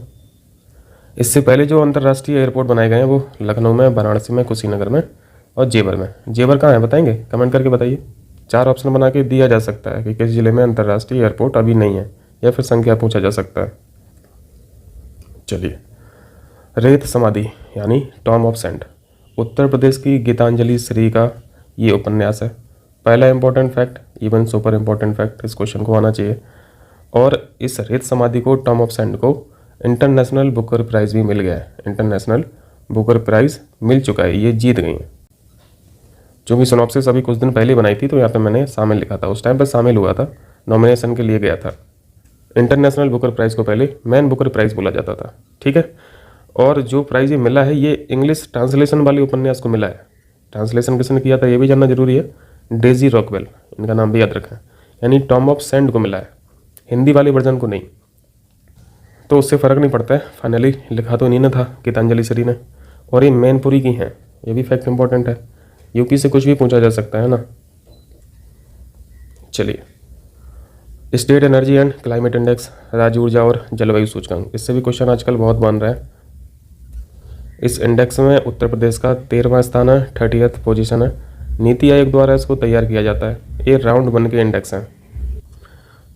इससे पहले जो अंतर्राष्ट्रीय एयरपोर्ट बनाए गए हैं वो लखनऊ में, वाराणसी में, कुशीनगर में और जेवर में। जेवर कहाँ है बताएंगे? कमेंट करके बताइए। 4 ऑप्शन बना के दिया जा सकता है कि किस जिले में अंतर्राष्ट्रीय एयरपोर्ट अभी नहीं है, या फिर संख्या पूछा जा सकता है। चलिए, रेत समाधि यानी Tom of sand, Uttar Pradesh की गीतांजलि श्री का ये उपन्यास है। पहला important fact, even super important fact इस क्वेश्चन को आना चाहिए। और इस रेत समाधि को, टॉम ऑफ सैंड को इंटरनेशनल बुकर प्राइज़ भी मिल गया है। इंटरनेशनल बुकर प्राइज़ मिल चुका है, ये जीत गई हैं। चूँकि सिनॉप्सिस अभी कुछ दिन पहले बनाई थी तो यहाँ पे मैंने शामिल लिखा था, उस टाइम पर शामिल हुआ था, नॉमिनेशन के लिए गया था। इंटरनेशनल बुकर प्राइज़ को पहले मैन बुकर प्राइज़ बोला जाता था। ठीक है, और जो प्राइज़ ये मिला है ये इंग्लिश ट्रांसलेशन वाले उपन्यास को मिला है। ट्रांसलेशन किसने किया था ये भी जानना जरूरी है, डेजी रॉकवेल, इनका नाम भी याद रखें। यानी टॉम ऑफ सैंड को मिला है, हिंदी वाले वर्जन को नहीं। तो उससे फ़र्क नहीं पड़ता है, फाइनली लिखा तो इन्हीं ने था, गीतांजलि श्री ने। और ये मैनपुरी की हैं, ये भी फैक्ट इंपॉर्टेंट है, यूपी से कुछ भी पूछा जा सकता है ना। चलिए, state energy and climate index, राज्य ऊर्जा और जलवायु सूचकांक, इससे भी क्वेश्चन आजकल बहुत बन रहा है। इस इंडेक्स में उत्तर प्रदेश का 13वां स्थान है, 30th पोजीशन है। नीति आयोग द्वारा इसको तैयार किया जाता है। ये राउंड बन के इंडेक्स है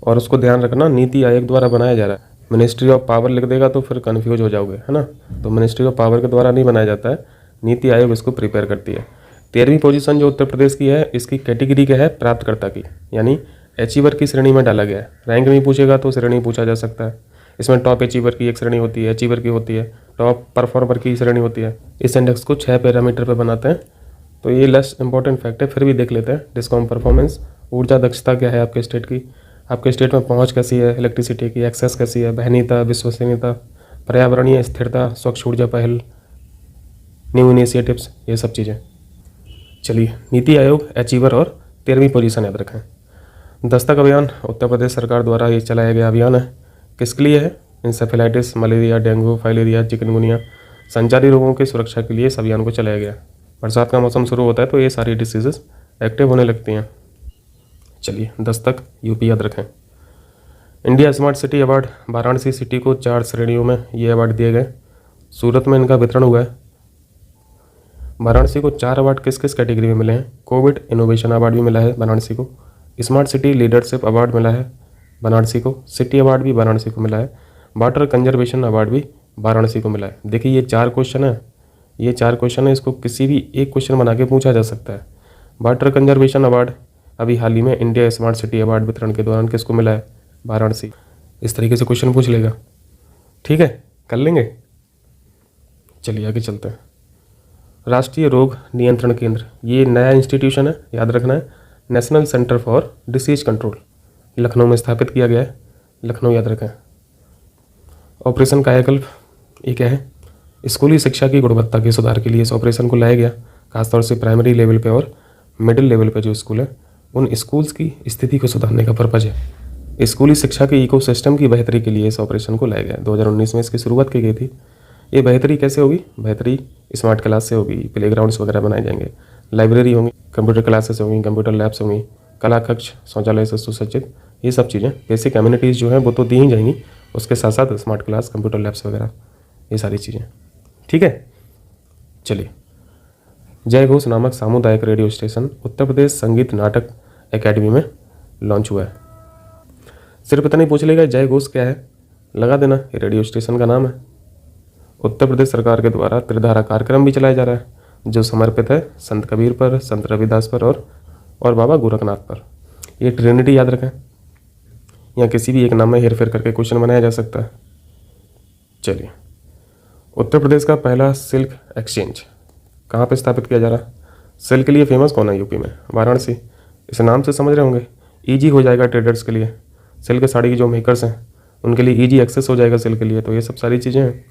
और उसको ध्यान रखना, नीति आयोग द्वारा बनाया जा रहा है। मिनिस्ट्री ऑफ पावर लिख देगा तो फिर कन्फ्यूज हो जाओगे, है ना। तो मिनिस्ट्री ऑफ पावर के द्वारा नहीं बनाया जाता है, नीति आयोग इसको प्रिपेयर करती है। 13वीं पोजीशन जो उत्तर प्रदेश की है, इसकी कैटेगरी क्या है, प्राप्तकर्ता की, यानी अचीवर की श्रेणी में डाला गया है। रैंक में पूछेगा तो श्रेणी पूछा जा सकता है। इसमें टॉप अचीवर की एक श्रेणी होती है, अचीवर की होती है, टॉप परफॉर्मर की श्रेणी होती है। इस इंडेक्स को 6 पैरामीटर पे बनाते हैं, तो ये लेस इंपॉर्टेंट फैक्ट है, फिर भी देख लेते हैं। डिस्कॉम परफॉर्मेंस, ऊर्जा दक्षता क्या है आपके स्टेट की, आपके स्टेट में पहुंच कैसी है, इलेक्ट्रिसिटी की एक्सेस कैसी है, वहनीयता, विश्वसनीयता, पर्यावरणीय स्थिरता, स्वच्छ ऊर्जा पहल, न्यू इनिशिएटिव्स, ये सब चीज़ें। चलिए, नीति आयोग, अचीवर और 13वीं पोजीशन याद रखें। दस्तक अभियान उत्तर प्रदेश सरकार द्वारा ये चलाया गया अभियान है। किसके लिए है? Encephalitis, malaria, dengue, filaria, chikungunya, संचारी रोगों की सुरक्षा के लिए इस अभियान को चलाया गया। बरसात का मौसम शुरू होता है तो ये सारी डिसीजेस एक्टिव होने लगती हैं। चलिए, दस्तक यूपी याद रखें। India smart city award, Varanasi city को 4 श्रेणियों में ये अवार्ड दिए गए। सूरत में इनका वितरण हुआ है। वाराणसी को 4 अवार्ड किस किस कैटेगरी में मिले हैं? कोविड इनोवेशन अवार्ड भी मिला है वाराणसी को, स्मार्ट सिटी लीडरशिप अवार्ड मिला है वाराणसी को, सिटी अवार्ड भी वाराणसी को मिला है, वाटर कंजर्वेशन अवार्ड भी वाराणसी को मिला है। देखिए, ये 4 क्वेश्चन है, ये 4 क्वेश्चन है, इसको किसी भी एक क्वेश्चन बना के पूछा जा सकता है। वाटर कंजर्वेशन अवार्ड अभी हाल ही में इंडिया स्मार्ट सिटी अवार्ड वितरण के दौरान किसको मिला है? वाराणसी। इस तरीके से क्वेश्चन पूछ लेगा, ठीक है, कर लेंगे। चलिए आगे चलते हैं। राष्ट्रीय रोग नियंत्रण केंद्र, ये नया इंस्टीट्यूशन है, याद रखना है, national centre for disease control, Lucknow में स्थापित किया गया है, लखनऊ याद रखें। ऑपरेशन कायाकल्प, ये क्या है? स्कूली शिक्षा की गुणवत्ता के सुधार के लिए इस ऑपरेशन को लाया गया, खासतौर से प्राइमरी लेवल पे और मिडिल लेवल पे जो स्कूल है उन स्कूल्स की स्थिति को सुधारने का पर्पज है। स्कूली शिक्षा के इकोसिस्टम की बेहतरी के लिए इस ऑपरेशन को लाया गया। 2019 में इसकी शुरुआत की गई थी। ये बेहतरी कैसे होगी? बेहतरी स्मार्ट क्लास से होगी, प्लेग्राउंड्स वगैरह बनाए जाएंगे, लाइब्रेरी होंगी, कंप्यूटर क्लासेस होंगी, कंप्यूटर लैब्स होंगी, कला कक्ष, शौचालय से सुसज्जित, ये सब चीज़ें, बेसिक कम्युनिटीज़ जो हैं वो तो दी ही जाएंगी, उसके साथ साथ स्मार्ट क्लास, कंप्यूटर लैब्स वगैरह, ये सारी चीज़ें, ठीक है। चलिए, जय घोष नामक सामुदायिक रेडियो स्टेशन उत्तर प्रदेश संगीत नाटक एकेडमी में लॉन्च हुआ है। सिर्फ इतना ही पूछ लेगा जय घोष क्या है, लगा देना, ये रेडियो स्टेशन का नाम है। उत्तर प्रदेश सरकार के द्वारा त्रिधारा कार्यक्रम भी चलाया जा रहा है, जो समर्पित है संत कबीर पर, संत रविदास पर और बाबा गोरखनाथ पर। ये ट्रिनिटी याद रखें, या किसी भी एक नाम में हेरफेर करके क्वेश्चन बनाया जा सकता है। चलिए, उत्तर प्रदेश का पहला सिल्क एक्सचेंज कहाँ पे स्थापित किया जा रहा है? सिल्क के लिए फेमस कौन है यूपी में? वाराणसी। इस नाम से समझ रहे होंगे, ईजी हो जाएगा ट्रेडर्स के लिए, सिल्क साड़ी के जो मेकर्स हैं उनके लिए ईजी एक्सेस हो जाएगा सिल्क के लिए। तो ये सब सारी चीज़ें हैं।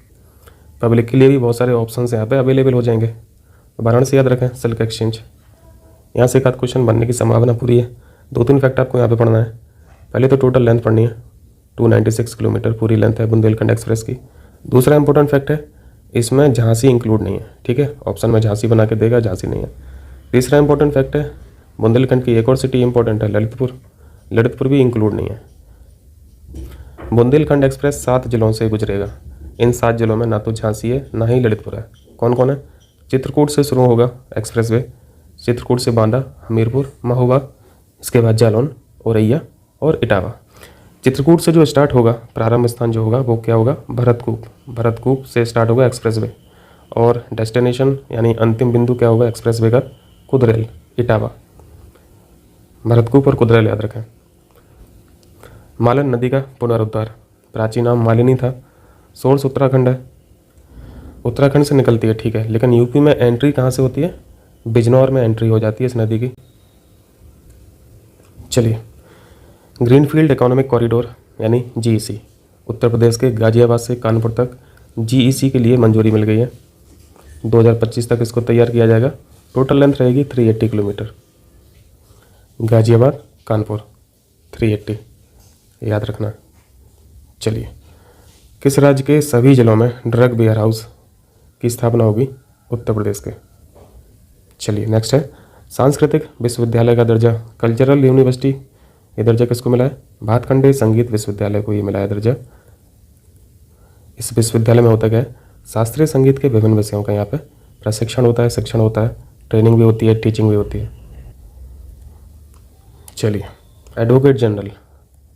पब्लिक के लिए भी बहुत सारे ऑप्शन यहाँ पे अवेलेबल हो जाएंगे। वाराणसी याद रखें, सिल्क एक्सचेंज। यहाँ से एक आध क्वेश्चन बनने की संभावना पूरी है। 2-3 फैक्ट आपको यहाँ पे पढ़ना है। पहले तो टोटल लेंथ पढ़नी है, 296 किलोमीटर पूरी लेंथ है बुंदेलखंड एक्सप्रेस की। दूसरा इंपॉर्टेंट फैक्ट है, इसमें झांसी इंक्लूड नहीं है, ठीक है, ऑप्शन में झांसी बना के देगा, झांसी नहीं है। तीसरा इंपॉर्टेंट फैक्ट है, बुंदेलखंड की एक और सिटी इंपॉर्टेंट है, ललितपुर, ललितपुर भी इंक्लूड नहीं है। बुंदेलखंड एक्सप्रेस 7 जिलों से गुजरेगा। इन 7 जिलों में ना तो झांसी है ना ही ललितपुर है। कौन कौन है? चित्रकूट से शुरू होगा एक्सप्रेसवे, चित्रकूट से बांदा, हमीरपुर, महोबा, इसके बाद जालौन, औरैया और इटावा। चित्रकूट से जो स्टार्ट होगा, प्रारंभ स्थान जो होगा वो क्या होगा? भरतकूप। भरतकूप से स्टार्ट होगा एक्सप्रेसवे और डेस्टिनेशन यानी अंतिम बिंदु क्या होगा एक्सप्रेसवे का? कुदरेल, इटावा। भरतकूप और कुदरेल याद रखें। मालन नदी का पुनरुद्धार, प्राचीन नाम मालिनी था, सोर्स उत्तराखंड है, उत्तराखंड से निकलती है, ठीक है, लेकिन यूपी में एंट्री कहाँ से होती है? बिजनौर में एंट्री हो जाती है इस नदी की। चलिए, ग्रीनफील्ड इकोनॉमिक कॉरिडोर यानी जीईसी, उत्तर प्रदेश के गाजियाबाद से कानपुर तक जीईसी के लिए मंजूरी मिल गई है। 2025 तक इसको तैयार किया जाएगा। टोटल लेंथ रहेगी 380 किलोमीटर। गाजियाबाद कानपुर 380, याद रखना। चलिए, किस राज्य के सभी जिलों में ड्रग वेयर हाउस की स्थापना होगी? उत्तर प्रदेश के। चलिए नेक्स्ट है सांस्कृतिक विश्वविद्यालय का दर्जा, कल्चरल यूनिवर्सिटी, ये दर्जा किसको मिला है? भातखंडे संगीत विश्वविद्यालय को ये मिला है दर्जा। इस विश्वविद्यालय में होता क्या है? शास्त्रीय संगीत के विभिन्न विषयों का यहाँ पे प्रशिक्षण होता है, शिक्षण होता है, ट्रेनिंग भी होती है, टीचिंग भी होती है। चलिए एडवोकेट जनरल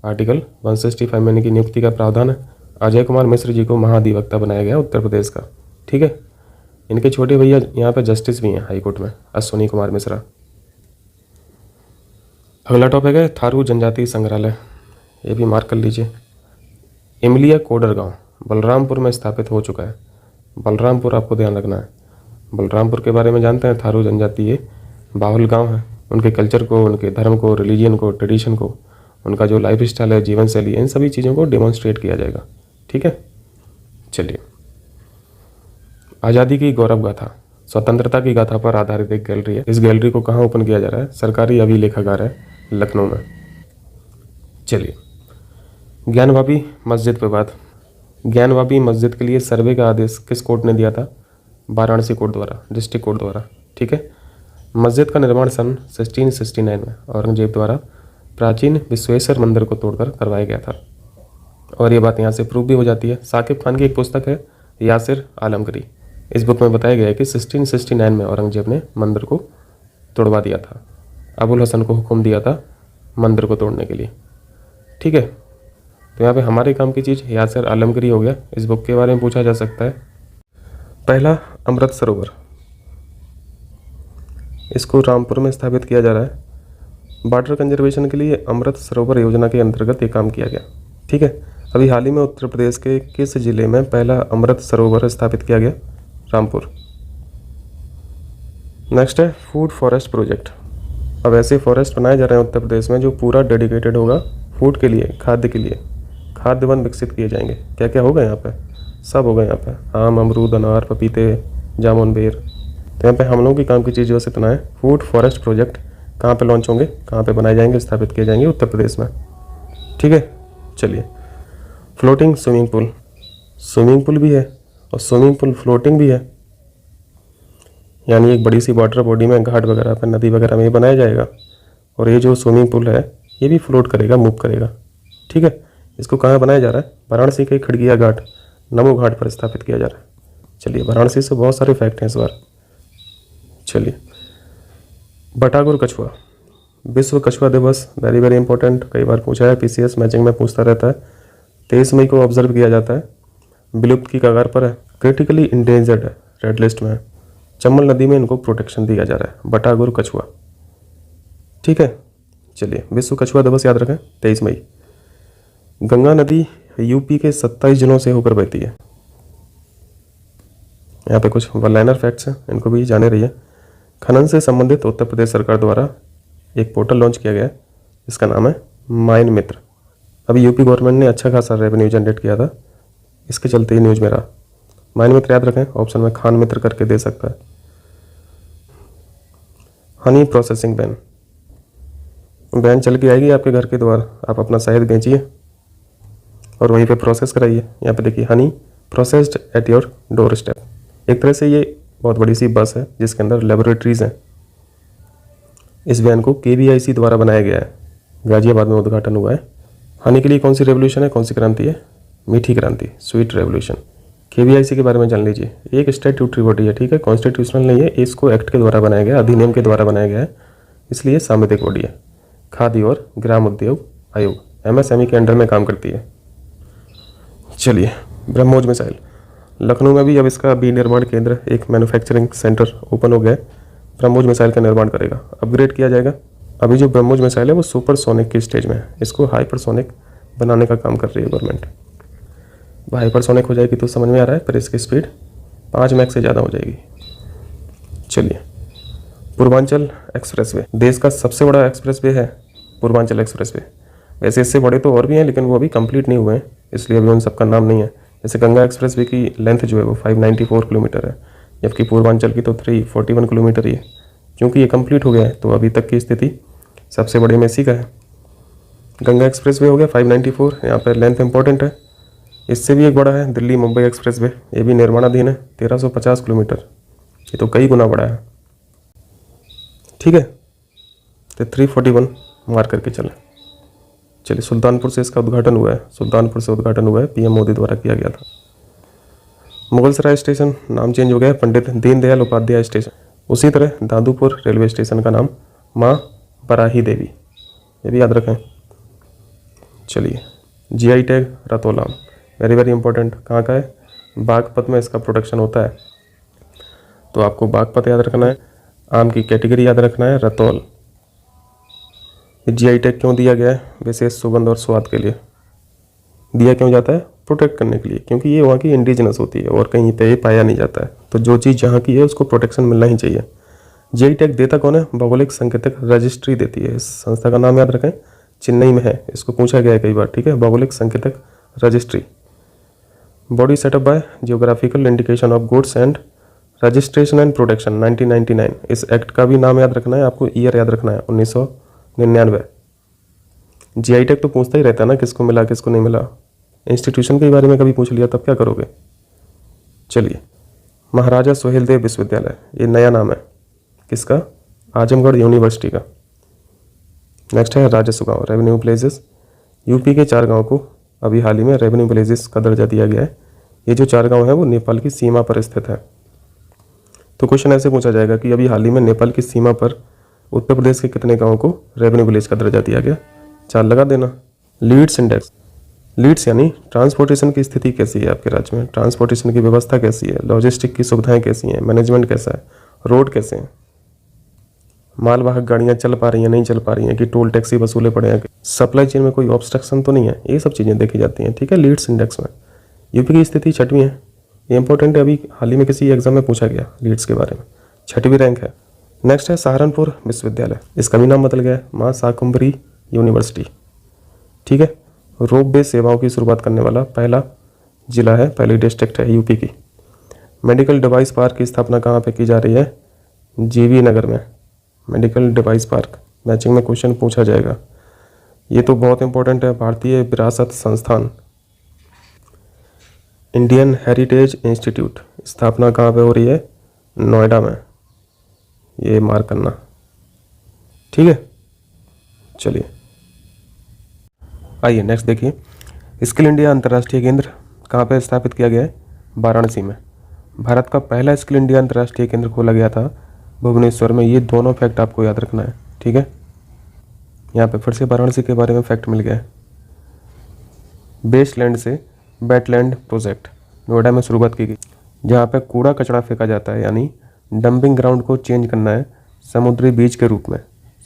आर्टिकल 165 में इनकी नियुक्ति का प्रावधान है। अजय कुमार मिश्र जी को महाधिवक्ता बनाया गया उत्तर प्रदेश का। ठीक है, इनके छोटे भैया यहाँ पे जस्टिस भी हैं हाई कोर्ट में, अश्विनी कुमार मिश्रा। अगला टॉपिक है थारू जनजाति संग्रहालय, ये भी मार्क कर लीजिए। इमलिया कोडर गांव बलरामपुर में स्थापित हो चुका है। बलरामपुर आपको ध्यान रखना है। बलरामपुर के बारे में जानते हैं, थारू जनजाति ये बाहुल गांव है। उनके कल्चर को, उनके धर्म को, रिलीजन को, ट्रेडिशन को, उनका जो लाइफ स्टाइल है, जीवन शैली, इन सभी चीज़ों को डेमोन्स्ट्रेट किया जाएगा। ठीक है, चलिए आज़ादी की गौरव गाथा, स्वतंत्रता की गाथा पर आधारित एक गैलरी है। इस गैलरी को कहाँ ओपन किया जा रहा है? सरकारी अभिलेखागार है लखनऊ में। चलिए ज्ञानवापी मस्जिद विवाद, ज्ञानवापी मस्जिद के लिए सर्वे का आदेश किस कोर्ट ने दिया था? वाराणसी कोर्ट द्वारा, डिस्ट्रिक्ट कोर्ट द्वारा। ठीक है, मस्जिद का निर्माण सन 1669 में औरंगजेब द्वारा प्राचीन विश्वेश्वर मंदिर को तोड़कर करवाया गया था। और ये बात यहाँ से प्रूव भी हो जाती है। साकिब खान की एक पुस्तक है यासिर आलमगीरी, इस बुक में बताया गया है कि 1669 में औरंगजेब ने मंदिर को तोड़वा दिया था। अबुल हसन को हुक्म दिया था मंदिर को तोड़ने के लिए। ठीक है, तो यहाँ पे हमारे काम की चीज़ यासिर आलमगीरी हो गया। इस बुक के बारे में पूछा जा सकता है। पहला अमृत सरोवर, इसको रामपुर में स्थापित किया जा रहा है। वाटर कंजर्वेशन के लिए अमृत सरोवर योजना के अंतर्गत ये काम किया गया। ठीक है, अभी हाल ही में उत्तर प्रदेश के किस जिले में पहला अमृत सरोवर स्थापित किया गया? रामपुर। नेक्स्ट है फूड फॉरेस्ट प्रोजेक्ट। अब ऐसे फॉरेस्ट बनाए जा रहे हैं उत्तर प्रदेश में जो पूरा डेडिकेटेड होगा फूड के लिए, खाद्य के लिए। खाद्य वन विकसित किए जाएंगे। क्या क्या होगा यहाँ पे? सब होगा यहाँ पे, आम, अमरूद, अनार, पपीते, जामुन, बेर। तो यहाँ पे हम लोगों की काम की चीज़ वैसे इतना है। फूड फॉरेस्ट प्रोजेक्ट कहाँ पे लॉन्च होंगे, कहाँ पे बनाए जाएंगे, स्थापित किए जाएंगे? उत्तर प्रदेश में। ठीक है, चलिए floating swimming pool, swimming pool भी है और स्विमिंग पूल फ्लोटिंग भी है, यानी एक बड़ी सी वाटर बॉडी में, घाट वगैरह पर, नदी वगैरह में ये बनाया जाएगा। और ये जो स्विमिंग पूल है ये भी फ्लोट करेगा, मूव करेगा। ठीक है, इसको कहाँ बनाया जा रहा है? वाराणसी के खड़गिया घाट, नमो घाट पर स्थापित किया जा रहा है। चलिए वाराणसी से बहुत सारे फैक्ट हैं इस बार। चलिए बटागुर कछुआ, विश्व कछुआ दिवस, वेरी वेरी इंपॉर्टेंट, कई बार पूछा है, पीसीएस मैचिंग में पूछता रहता है। 23 मई को ऑब्जर्व किया जाता है। विलुप्त की कगार पर है, क्रिटिकली इंडेंजर्ड है, रेड लिस्ट में है। चंबल नदी में इनको प्रोटेक्शन दिया जा रहा है, बटागुर कछुआ। ठीक है, चलिए विश्व कछुआ दिवस याद रखें 23 मई। गंगा नदी यूपी के 27 जिलों से होकर बहती है। यहाँ पे कुछ वन लाइनर फैक्ट्स हैं, इनको भी जाने रहिए। खनन से संबंधित उत्तर प्रदेश सरकार द्वारा एक पोर्टल लॉन्च किया गया है, इसका नाम है माइन मित्र। अभी यूपी गवर्नमेंट ने अच्छा खासा रेवेन्यू जनरेट किया था, इसके चलते ही न्यूज़ में रहा। माइन मित्र याद रखें, ऑप्शन में खान मित्र करके दे सकता है। हनी प्रोसेसिंग वैन, वैन चल के आएगी आपके घर के द्वार, आप अपना शहद बेचिए और वहीं पे प्रोसेस कराइए। यहाँ पे देखिए Honey processed at your door step. एक तरह से ये बहुत बड़ी सी बस है जिसके अंदर लेबोरेटरीज हैं। इस वैन को KVIC द्वारा बनाया गया है, गाजियाबाद में उद्घाटन हुआ है। हनी के लिए कौन सी रेवोल्यूशन है, कौन सी क्रांति है? मीठी क्रांति, स्वीट रेवोल्यूशन। KVIC के बारे में जान लीजिए, एक स्टैट्यूटरी बॉडी है। ठीक है, कॉन्स्टिट्यूशनल नहीं है, इसको एक्ट के द्वारा बनाया गया, अधिनियम के द्वारा बनाया गया है, इसलिए सामूहिक बॉडी है। खादी और ग्राम उद्योग आयोग, MSME के अंडर में काम करती है। चलिए ब्रह्मोस मिसाइल, लखनऊ में भी अब इसका विनिर्माण केंद्र, एक मैन्युफैक्चरिंग सेंटर ओपन हो गया है। ब्रह्मोस मिसाइल का निर्माण करेगा, अपग्रेड किया जाएगा। अभी जो ब्रह्मोस मिसाइल है वो सुपरसोनिक की स्टेज में है, इसको हाइपरसोनिक बनाने का काम कर रही है गवर्नमेंट। हाइपरसोनिक हो जाएगी तो समझ में आ रहा है, पर इसकी स्पीड 5 मैक से ज़्यादा हो जाएगी। चलिए पूर्वांचल एक्सप्रेसवे, देश का सबसे बड़ा एक्सप्रेसवे है पूर्वांचल एक्सप्रेसवे। वैसे इससे बड़े तो और भी हैं लेकिन वो अभी कंप्लीट नहीं हुए हैं, इसलिए अभी उन सबका नाम नहीं है। जैसे गंगा एक्सप्रेसवे की लेंथ जो है वो 594 किलोमीटर है, जबकि पूर्वांचल की तो 341 किलोमीटर ही है। क्योंकि ये कंप्लीट हो गया है तो अभी तक की स्थिति सबसे बड़े में इसी का है। गंगा एक्सप्रेसवे हो गया 594, यहाँ पर लेंथ इंपॉर्टेंट है। इससे भी एक बड़ा है दिल्ली मुंबई एक्सप्रेसवे, ये भी निर्माणाधीन है, 1350 किलोमीटर, ये तो कई गुना बड़ा है। ठीक है, तो 341 मार्क करके चलें। चलिए, सुल्तानपुर से इसका उद्घाटन हुआ है, सुल्तानपुर से उद्घाटन हुआ है, पीएम मोदी द्वारा किया गया था। मुगलसराय स्टेशन नाम चेंज हो गया, पंडित दीनदयाल उपाध्याय स्टेशन। उसी तरह दादूपुर रेलवे स्टेशन का नाम माँ बराही देवी, ये भी याद रखें। चलिए, जीआई टैग रतौलाम, वेरी वेरी इंपॉर्टेंट, कहाँ का है? बागपत में इसका प्रोडक्शन होता है, तो आपको बागपत याद रखना है। आम की कैटेगरी याद रखना है, रतौल। जीआई टैग क्यों दिया गया है? विशेष सुगंध और स्वाद के लिए दिया क्यों जाता है? प्रोटेक्ट करने के लिए, क्योंकि ये वहाँ की इंडिजिनस होती है और कहीं पे ये पाया नहीं जाता है, तो जो चीज़ जहाँ की है उसको प्रोटेक्शन मिलना ही चाहिए। जीआई टैग देता कौन है? भौगोलिक संकेतक रजिस्ट्री देती है। इस संस्था का नाम याद रखें, चेन्नई में है, इसको पूछा गया है कई बार, ठीक है, भौगोलिक संकेतक registry. Body setup by geographical indication of goods and registration and protection 1999। इस एक्ट का भी नाम याद रखना है, आपको ईयर याद रखना है 1999। जीआई टैग तो पूछता ही रहता है ना, किसको मिला किसको नहीं मिला। इंस्टीट्यूशन के बारे में कभी पूछ लिया तब क्या करोगे। चलिए, महाराजा सुहेलदेव विश्वविद्यालय, ये नया नाम है किसका? आजमगढ़ यूनिवर्सिटी का। नेक्स्ट है राजस्व गाँव, रेवेन्यू प्लेसेस। यूपी के 4 गाँव को अभी हाल ही में रेवेन्यू प्लेसेस का दर्जा दिया गया है। ये जो 4 गाँव हैं वो नेपाल की सीमा पर स्थित है। तो क्वेश्चन ऐसे पूछा जाएगा कि अभी हाल ही में नेपाल की सीमा पर उत्तर प्रदेश के कितने गाँव को रेवेन्यू विलेज का दर्जा दिया गया? 4 लगा देना। लीड्स इंडेक्स, लीड्स यानी ट्रांसपोर्टेशन की स्थिति कैसी है आपके राज्य में, ट्रांसपोर्टेशन की व्यवस्था कैसी है, लॉजिस्टिक की सुविधाएं कैसी हैं, मैनेजमेंट कैसा है, रोड कैसे हैं, मालवाहक गाड़ियां चल पा रही हैं नहीं चल पा रही हैं, कि टोल टैक्सी वसूले पड़े हैं, सप्लाई चेन में कोई ऑब्स्ट्रक्शन तो नहीं है, ये सब चीज़ें देखी जाती हैं। ठीक है, लीड्स इंडेक्स में यूपी की स्थिति 6वीं है, ये इंपॉर्टेंट है, अभी हाल ही में किसी एग्जाम में पूछा गया लीड्स के बारे में, 6वीं रैंक है। नेक्स्ट है सहारनपुर विश्वविद्यालय, इसका भी नाम बदल गया है, माँ शाकुंभरी यूनिवर्सिटी। ठीक है, रोपवे सेवाओं की शुरुआत करने वाला पहला जिला है, पहली डिस्ट्रिक्ट है यूपी की। मेडिकल डिवाइस पार्क की स्थापना कहाँ पे की जा रही है? जीवी नगर में, मेडिकल डिवाइस पार्क। मैचिंग में क्वेश्चन पूछा जाएगा, ये तो बहुत इंपॉर्टेंट है। भारतीय विरासत संस्थान, इंडियन हेरिटेज इंस्टीट्यूट, स्थापना कहाँ पे हो रही है? नोएडा में, ये मार्क करना। ठीक है, चलिए आइए नेक्स्ट देखिए, स्किल इंडिया अंतर्राष्ट्रीय केंद्र कहाँ पे स्थापित किया गया है? वाराणसी में। भारत का पहला स्किल इंडिया अंतर्राष्ट्रीय केंद्र खोला गया था भुवनेश्वर में। ये दोनों फैक्ट आपको याद रखना है। ठीक है, यहाँ पे फिर से वाराणसी के बारे में फैक्ट मिल गया है। बेसलैंड से वेटलैंड प्रोजेक्ट नोएडा में शुरुआत की गई, जहाँ पे कूड़ा कचरा फेंका जाता है, यानी डंपिंग ग्राउंड को चेंज करना है समुद्री बीच के रूप में।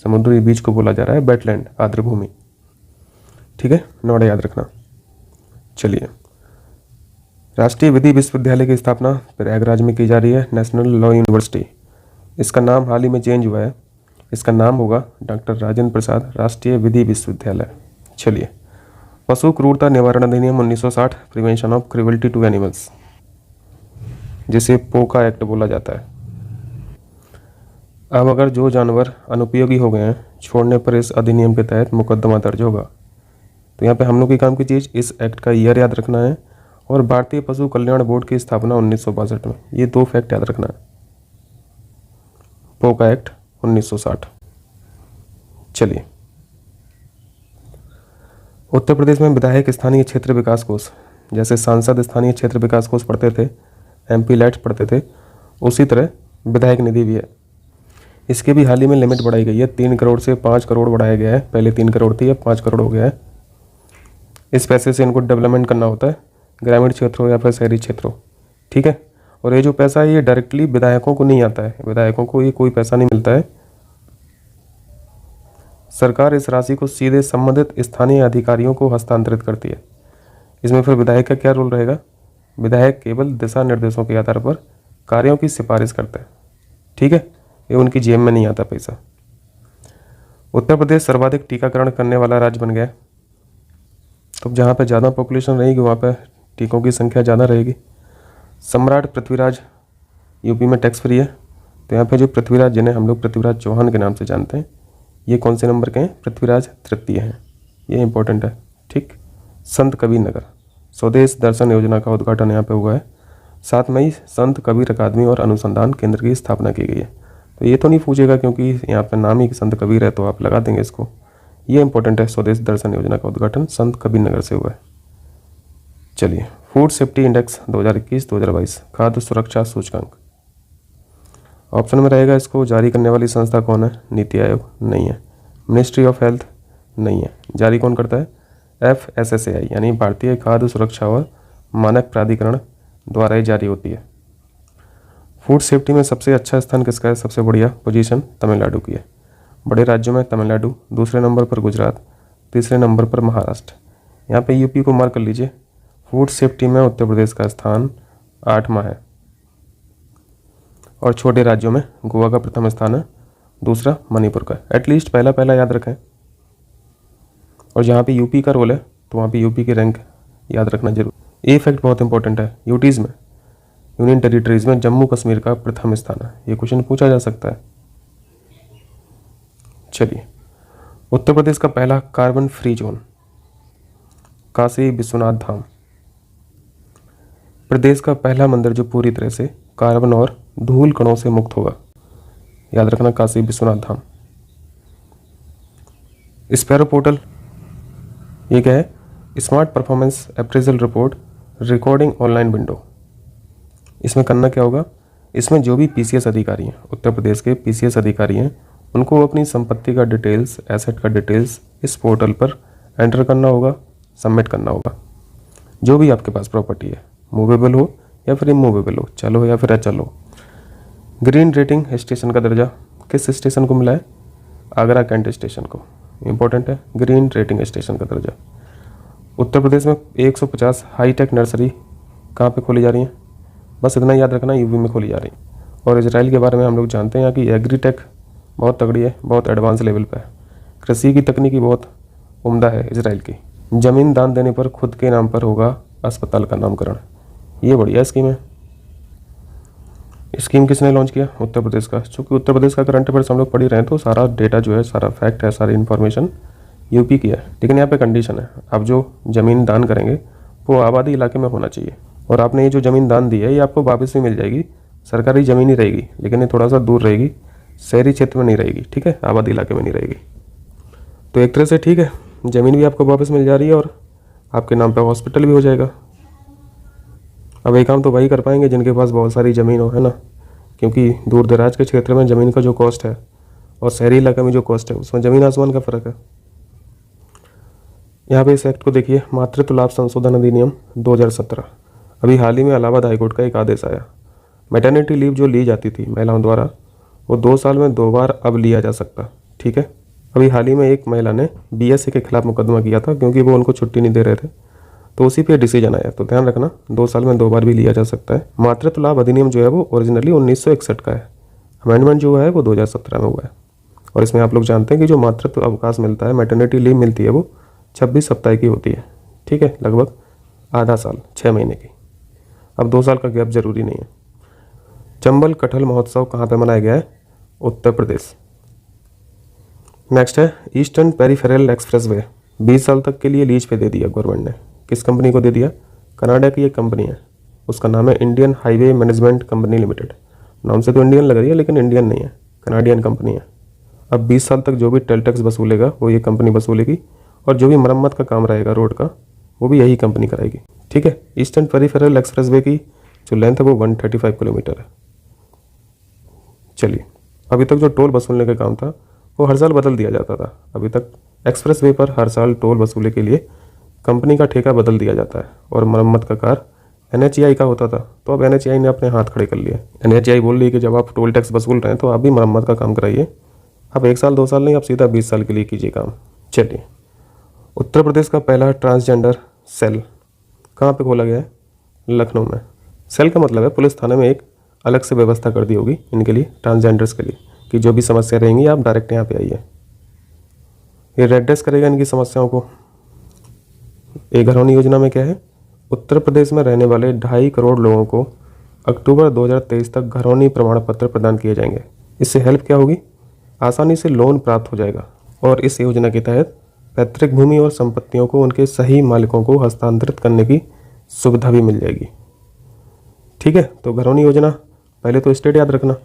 समुद्री बीच को बोला जा रहा है वेटलैंड, आर्द्रभूमि। ठीक है, नोएडा याद रखना। चलिए, राष्ट्रीय विधि विश्वविद्यालय की स्थापना प्रयागराज में की जा रही है, नेशनल लॉ यूनिवर्सिटी। इसका नाम हाल ही में चेंज हुआ है, इसका नाम होगा डॉक्टर राजेंद्र प्रसाद राष्ट्रीय विधि विश्वविद्यालय। चलिए, पशु क्रूरता निवारण अधिनियम 1960, prevention of cruelty to animals, जिसे पोका एक्ट बोला जाता है। अब अगर जो जानवर अनुपयोगी हो गए हैं, छोड़ने पर इस अधिनियम के तहत मुकदमा दर्ज होगा। तो यहाँ पे हम लोग की काम की चीज़, इस एक्ट का ईयर याद रखना है और भारतीय पशु कल्याण बोर्ड की स्थापना 1962 में। ये 2 फैक्ट याद रखना है। पोका एक्ट 1960। चलिए, उत्तर प्रदेश में विधायक स्थानीय क्षेत्र विकास कोष, जैसे सांसद स्थानीय क्षेत्र विकास कोष पढ़ते थे, MP लैट्स पढ़ते थे, उसी तरह विधायक निधि भी है। इसके भी हाल ही में लिमिट बढ़ाई गई है, 3 करोड़ से 5 करोड़ बढ़ाया गया है। पहले 3 करोड़ थी, अब 5 करोड़ हो गया है। इस पैसे से इनको डेवलपमेंट करना होता है, ग्रामीण क्षेत्र हो या फिर शहरी क्षेत्र हो। ठीक है, और ये जो पैसा है ये डायरेक्टली विधायकों को नहीं आता है, विधायकों को ये कोई पैसा नहीं मिलता है। सरकार इस राशि को सीधे संबंधित स्थानीय अधिकारियों को हस्तांतरित करती है। इसमें फिर विधायक का क्या रोल रहेगा? विधायक केवल दिशा निर्देशों के आधार पर कार्यों की सिफारिश करते हैं। ठीक है, ये उनकी जेब में नहीं आता पैसा। उत्तर प्रदेश सर्वाधिक टीकाकरण करने वाला राज्य बन गया। तो जहाँ पे ज़्यादा पॉपुलेशन रहेगी वहाँ पे टीकों की संख्या ज़्यादा रहेगी। सम्राट पृथ्वीराज यूपी में टैक्स फ्री है। तो यहाँ पे जो पृथ्वीराज, जिन्हें हम लोग पृथ्वीराज चौहान के नाम से जानते हैं, ये कौन से नंबर के हैं? पृथ्वीराज तृतीय हैं, ये इंपॉर्टेंट है। ठीक, संत कबीर नगर स्वदेश दर्शन योजना का उद्घाटन यहाँ पे हुआ है। 7 मई संत कबीर अकादमी और अनुसंधान केंद्र की स्थापना की गई है। तो ये तो नहीं पूछेगा क्योंकि यहाँ पे नाम ही संत कबीर है, तो आप लगा देंगे इसको। ये इंपॉर्टेंट है, स्वदेश दर्शन योजना का उद्घाटन संत कबीर नगर से हुआ है। चलिए, फूड सेफ्टी इंडेक्स 2021-2022 खाद्य सुरक्षा सूचकांक। ऑप्शन में रहेगा इसको जारी करने वाली संस्था कौन है? नीति आयोग नहीं है। मिनिस्ट्री ऑफ हेल्थ नहीं है। जारी कौन करता है? FSSAI यानी भारतीय खाद्य सुरक्षा और मानक प्राधिकरण द्वारा ही जारी होती है। फूड सेफ्टी में सबसे अच्छा स्थान किसका है? सबसे बढ़िया पोजीशन तमिलनाडु की है। बड़े राज्यों में तमिलनाडु, दूसरे नंबर पर गुजरात, तीसरे नंबर पर महाराष्ट्र। यहाँ पे यूपी को मार्क कर लीजिए। फूड सेफ्टी में उत्तर प्रदेश का स्थान 8वां है और छोटे राज्यों में गोवा का प्रथम स्थान है, दूसरा मणिपुर का। एटलीस्ट पहला पहला याद रखें। और जहाँ पे यूपी का रोल है तो वहाँ पे यूपी की रैंक याद रखना जरूर। ये फैक्ट बहुत इंपॉर्टेंट है। यूटीज़ में, यूनियन टेरिटरीज में जम्मू कश्मीर का प्रथम स्थान है। ये क्वेश्चन पूछा जा सकता है। चलिए, उत्तर प्रदेश का पहला carbon free zone Kashi Vishwanath Dham. प्रदेश का पहला मंदिर जो पूरी तरह से कार्बन और धूल कणों से मुक्त होगा, याद रखना, काशी विश्वनाथ धाम। स्पैरो पोर्टल ये क्या है? Smart performance appraisal report recording online window. इसमें करना क्या होगा? इसमें जो भी PCS अधिकारी हैं, उत्तर प्रदेश के PCS अधिकारी हैं, उनको अपनी संपत्ति का डिटेल्स, एसेट का डिटेल्स इस पोर्टल पर एंटर करना होगा, सबमिट करना होगा। जो भी आपके पास प्रॉपर्टी है, मूवेबल हो या फिर इमूवेबल हो, चलो या फिर अचल हो। ग्रीन रेटिंग स्टेशन का दर्जा किस स्टेशन को मिला है? आगरा कैंट स्टेशन को। इंपॉर्टेंट है, ग्रीन रेटिंग स्टेशन का दर्जा। उत्तर प्रदेश में 150 हाईटेक नर्सरी कहाँ पे खोली जा रही हैं? बस इतना याद रखना, यूपी में खोली जा रही है। और इजराइल के बारे में हम लोग जानते हैं यहाँ की एग्रीटेक बहुत तगड़ी है, बहुत एडवांस लेवल पे है। कृषि की तकनीकी बहुत उम्दा है इजराइल की। ज़मीन दान देने पर खुद के नाम पर होगा अस्पताल का नामकरण। ये बढ़िया स्कीम है। स्कीम किसने लॉन्च किया? उत्तर प्रदेश का। चूँकि उत्तर प्रदेश का करंट अफेयर्स हम लोग पढ़ ही रहे हैं तो सारा डेटा जो है, सारा फैक्ट है, सारी इन्फॉर्मेशन यूपी की है। लेकिन यहाँ पे कंडीशन है, आप जो ज़मीन दान करेंगे वो आबादी इलाके में होना चाहिए। और आपने ये जो ज़मीन दान दी है ये आपको वापस भी मिल जाएगी। सरकारी ज़मीन ही रहेगी, लेकिन ये थोड़ा सा दूर रहेगी, शहरी क्षेत्र में नहीं रहेगी, ठीक है, आबादी इलाके में नहीं रहेगी। तो एक तरह से ठीक है, ज़मीन भी आपको वापस मिल जा रही है और आपके नाम पर हॉस्पिटल भी हो जाएगा। अब ये काम तो वही कर पाएंगे जिनके पास बहुत सारी ज़मीन हो, है ना, क्योंकि दूर दराज के क्षेत्र में ज़मीन का जो कॉस्ट है और शहरी इलाके में जो कॉस्ट है उसमें ज़मीन आसमान का फ़र्क है। यहाँ पे इस एक्ट को देखिए, मातृत्व लाभ संशोधन अधिनियम 2017। अभी हाल ही में इलाहाबाद हाईकोर्ट का एक आदेश आया। मैटरनिटी लीव जो ली जाती थी महिलाओं द्वारा, वो 2 साल में 2 बार अब लिया जा सकता, ठीक है। अभी हाल ही में एक महिला ने BSA के खिलाफ मुकदमा किया था क्योंकि वो उनको छुट्टी नहीं दे रहे थे, तो उसी पे डिसीजन आया। तो ध्यान रखना, 2 साल में 2 बार भी लिया जा सकता है। मातृत्व लाभ अधिनियम जो है वो ओरिजिनली 1961 का है। अमेंडमेंट जो है वो 2017 में हुआ है। और इसमें आप लोग जानते हैं कि जो मातृत्व अवकाश मिलता है, मैटरनिटी लीव मिलती है, वो 26 सप्ताह की होती है, ठीक है, लगभग आधा साल, 6 महीने की। अब 2 साल का गैप जरूरी नहीं है। चंबल कटहल महोत्सव कहाँ पे मनाया गया है? उत्तर प्रदेश। नेक्स्ट है ईस्टर्न पेरिफेरल एक्सप्रेसवे, 20 साल तक के लिए लीज पे दे दिया गवर्नमेंट ने। किस कंपनी को दे दिया? कनाडा की एक कंपनी है, उसका नाम है Indian highway management company limited. नाम से तो इंडियन लग रही है लेकिन इंडियन नहीं है, कनाडियन कंपनी है। अब 20 साल तक जो भी टोल टैक्स वसूलेगा वो ये कंपनी वसूलेगी और जो भी मरम्मत का काम रहेगा रोड का वो भी यही कंपनी कराएगी, ठीक है। ईस्टर्न पेरिफेरल एक्सप्रेसवे की जो लेंथ है वो 135 किलोमीटर है। चलिए, अभी तक जो टोल वसूलने का काम था वो हर साल बदल दिया जाता था। अभी तक एक्सप्रेसवे पर हर साल टोल वसूले के लिए कंपनी का ठेका बदल दिया जाता है और मरम्मत का कार्य NHAI का होता था। तो अब NHAI ने अपने हाथ खड़े कर लिए। NHAI बोल रही है कि जब आप टोल टैक्स वसूल रहे हैं तो आप भी मरम्मत का काम कराइए। अब 1 साल 2 साल नहीं, आप सीधा 20 साल के लिए कीजिए काम। चलिए, उत्तर प्रदेश का पहला ट्रांसजेंडर सेल कहाँ पे खोला गया है? लखनऊ में। सेल का मतलब है पुलिस थाने में एक अलग से व्यवस्था कर दी होगी इनके लिए, ट्रांसजेंडर्स के लिए, कि जो भी समस्या रहेंगी आप डायरेक्ट यहाँ पे आइए। ये एड्रेस करेगा इनकी समस्याओं को। ये घरौनी योजना में क्या है? उत्तर प्रदेश में रहने वाले 2.5 करोड़ लोगों को अक्टूबर 2023 तक घरौनी प्रमाण पत्र प्रदान किए जाएंगे। इससे हेल्प क्या होगी? आसानी से लोन प्राप्त हो जाएगा और इस योजना के तहत पैतृक भूमि और संपत्तियों को उनके सही मालिकों को हस्तांतरित करने की सुविधा भी मिल जाएगी, ठीक है। तो घरौनी योजना, पहले तो स्टेट याद रखना,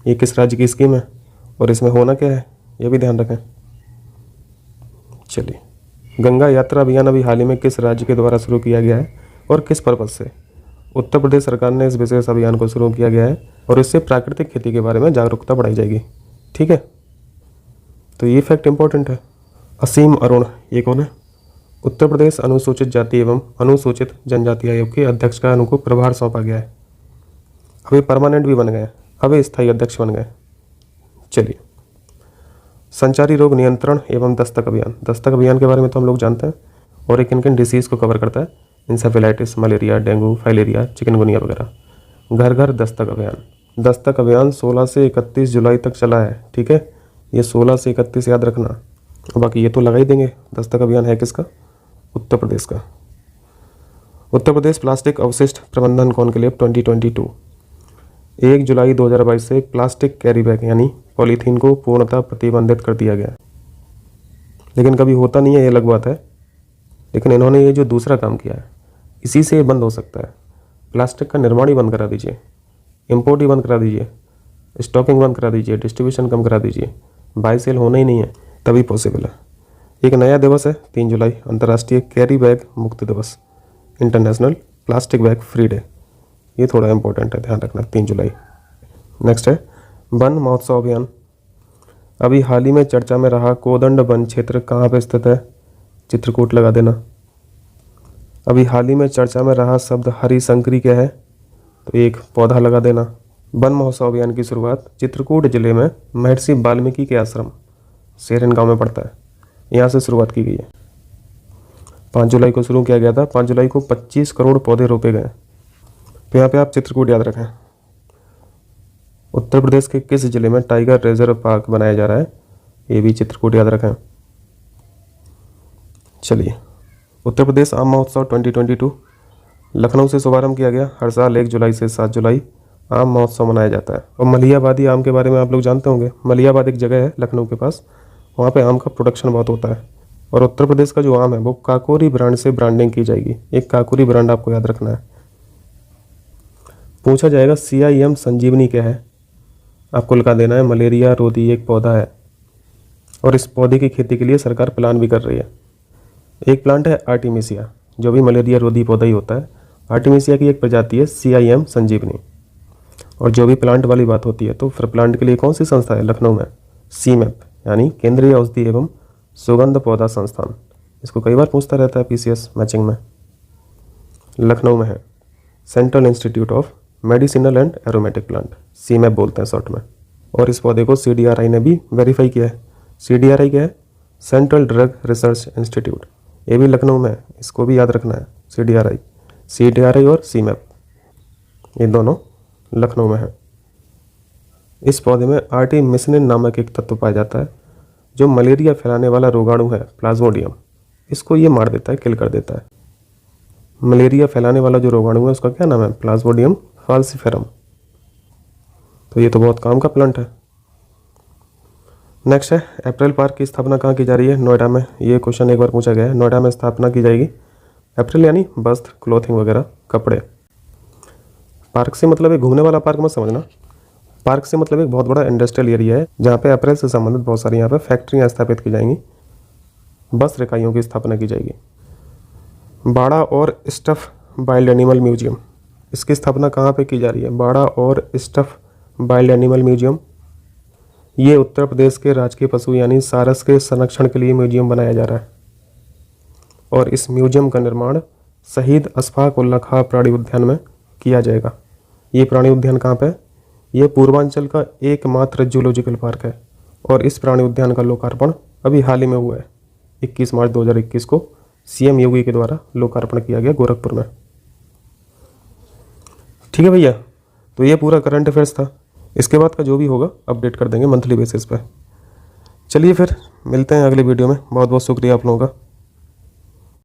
ये किस राज्य की स्कीम है और इसमें होना क्या है ये भी ध्यान रखें। चलिए, गंगा यात्रा अभियान अभी हाल ही में किस राज्य के द्वारा शुरू किया गया है और किस पर्पज से? उत्तर प्रदेश सरकार ने इस विशेष अभियान को शुरू किया गया है और इससे प्राकृतिक खेती के बारे में जागरूकता बढ़ाई जाएगी। ठीक है, तो ये फैक्ट इंपॉर्टेंट है। असीम अरुण ये कौन है? उत्तर प्रदेश अनुसूचित जाति एवं अनुसूचित जनजाति आयोग के अध्यक्ष का उनको प्रभार सौंपा गया है। अभी परमानेंट भी बन गए, अभी स्थायी अध्यक्ष बन गए। चलिए, संचारी रोग नियंत्रण एवं दस्तक अभियान। दस्तक अभियान के बारे में तो हम लोग जानते हैं और एक किन डिसीज़ को कवर करता है? Encephalitis, malaria, dengue, filaria, chikungunya वगैरह। घर घर दस्तक अभियान। दस्तक अभियान 16 से 31 जुलाई तक चला है। ठीक है, ये 16 से 31 याद रखना। बाकी ये तो लगा ही देंगे। दस्तक अभियान है किसका? उत्तर प्रदेश का। उत्तर प्रदेश प्लास्टिक अवशिष्ट प्रबंधन कॉन्क्लेव 2022। 1 जुलाई 2022 से प्लास्टिक कैरी बैग यानी पॉलीथीन को पूर्णतः प्रतिबंधित कर दिया गया। लेकिन कभी होता नहीं है, ये अलग बात है। लेकिन इन्होंने ये जो दूसरा काम किया है इसी से ये बंद हो सकता है। प्लास्टिक का निर्माण ही बंद करा दीजिए, इंपोर्ट ही बंद करा दीजिए, स्टॉकिंग बंद करा दीजिए, डिस्ट्रीब्यूशन कम करा दीजिए, बाय सेल होना ही नहीं है, तभी पॉसिबल है। एक नया दिवस है 3 जुलाई, अंतर्राष्ट्रीय कैरी बैग मुक्त दिवस, international plastic bag free day. ये थोड़ा इंपॉर्टेंट है, ध्यान रखना, 3 जुलाई। नेक्स्ट है वन महोत्सव अभियान। अभी हाल ही में चर्चा में रहा कोदंड वन क्षेत्र कहाँ पे स्थित है? चित्रकूट लगा देना। अभी हाल ही में चर्चा में रहा शब्द हरी संकरी क्या है? तो एक पौधा लगा देना। वन महोत्सव अभियान की शुरुआत चित्रकूट जिले में महर्षि वाल्मीकि के आश्रम सेरन गांव में पड़ता है, यहाँ से शुरुआत की गई है। 5 जुलाई को शुरू किया गया था। 5 जुलाई को 25 करोड़ पौधे रोपे गए। तो यहाँ पे आप चित्रकूट याद रखें। उत्तर प्रदेश के किस जिले में टाइगर रिजर्व पार्क बनाया जा रहा है? ये भी चित्रकूट याद रखें। चलिए, उत्तर प्रदेश आम महोत्सव 2022 लखनऊ से शुभारंभ किया गया। हर साल 1 जुलाई से 7 जुलाई आम महोत्सव मनाया जाता है। और मलिहाबादी आम के बारे में आप लोग जानते होंगे। मलिहाबाद एक जगह है लखनऊ के पास, वहाँ पे आम का प्रोडक्शन बहुत होता है। और उत्तर प्रदेश का जो आम है वो काकोरी ब्रांड से ब्रांडिंग की जाएगी। एक काकोरी ब्रांड आपको याद रखना है। पूछा जाएगा CIM संजीवनी क्या है? आपको लिखा देना है मलेरिया रोधी एक पौधा है और इस पौधे की खेती के लिए सरकार प्लान भी कर रही है। एक प्लांट है आर्टिमिसिया, जो भी मलेरिया रोधी पौधा ही होता है। आर्टिमिसिया की एक प्रजाति है CIM संजीवनी। और जो भी प्लांट वाली बात होती है तो फिर प्लांट के लिए कौन सी संस्था है लखनऊ में? CMAP यानी केंद्रीय औषधि एवं सुगंध पौधा संस्थान। इसको कई बार पूछता रहता है PCS मैचिंग में। लखनऊ में है central institute of medicinal and aromatic plant, CMAP बोलते हैं शॉर्ट में। और इस पौधे को CDRI ने भी वेरीफाई किया है। CDRI क्या है? Central drug research institute. ये भी लखनऊ में है, इसको भी याद रखना है। CDRI और CMAP ये दोनों लखनऊ में है। इस पौधे में आर्टिमिसिनिन नामक एक तत्व पाया जाता है जो मलेरिया फैलाने वाला रोगाणु है प्लाज्मोडियम, इसको ये मार देता है, किल कर देता है। मलेरिया फैलाने वाला जो रोगाणु है उसका क्या नाम है? प्लाज्मोडियम फाल्सिफेरम। तो ये तो बहुत काम का प्लांट है। नेक्स्ट है अप्रैल पार्क की स्थापना कहाँ की जा रही है? नोएडा में। ये क्वेश्चन एक बार पूछा गया है। नोएडा में स्थापना की जाएगी। अप्रैल यानी वस्त्र, क्लोथिंग वगैरह, कपड़े। पार्क से मतलब एक घूमने वाला पार्क मत समझना। पार्क से मतलब एक बहुत बड़ा इंडस्ट्रियल एरिया है जहाँ पे अप्रैल से संबंधित बहुत सारी यहाँ पे फैक्ट्रियाँ स्थापित की जाएंगी। वस्त्र इकाइयों की स्थापना की जाएगी। बाड़ा और स्टफ वाइल्ड एनिमल म्यूजियम, इसकी स्थापना कहाँ पे की जा रही है? बाड़ा और स्टफ वाइल्ड एनिमल म्यूजियम। ये उत्तर प्रदेश के राजकीय पशु यानी सारस के संरक्षण के लिए म्यूजियम बनाया जा रहा है। और इस म्यूजियम का निर्माण शहीद अशफाक उल्लाह खां प्राणी उद्यान में किया जाएगा। ये प्राणी उद्यान कहाँ पे है? ये पूर्वांचल का एकमात्र जूलॉजिकल पार्क है। और इस प्राणी उद्यान का लोकार्पण अभी हाल ही में हुआ है। 21 मार्च 2021 को CM योगी के द्वारा लोकार्पण किया गया गोरखपुर में। ठीक है भैया, तो ये पूरा करंट अफेयर्स था। इसके बाद का जो भी होगा अपडेट कर देंगे मंथली बेसिस पे। चलिए फिर मिलते हैं अगले वीडियो में। बहुत बहुत शुक्रिया आप लोगों का।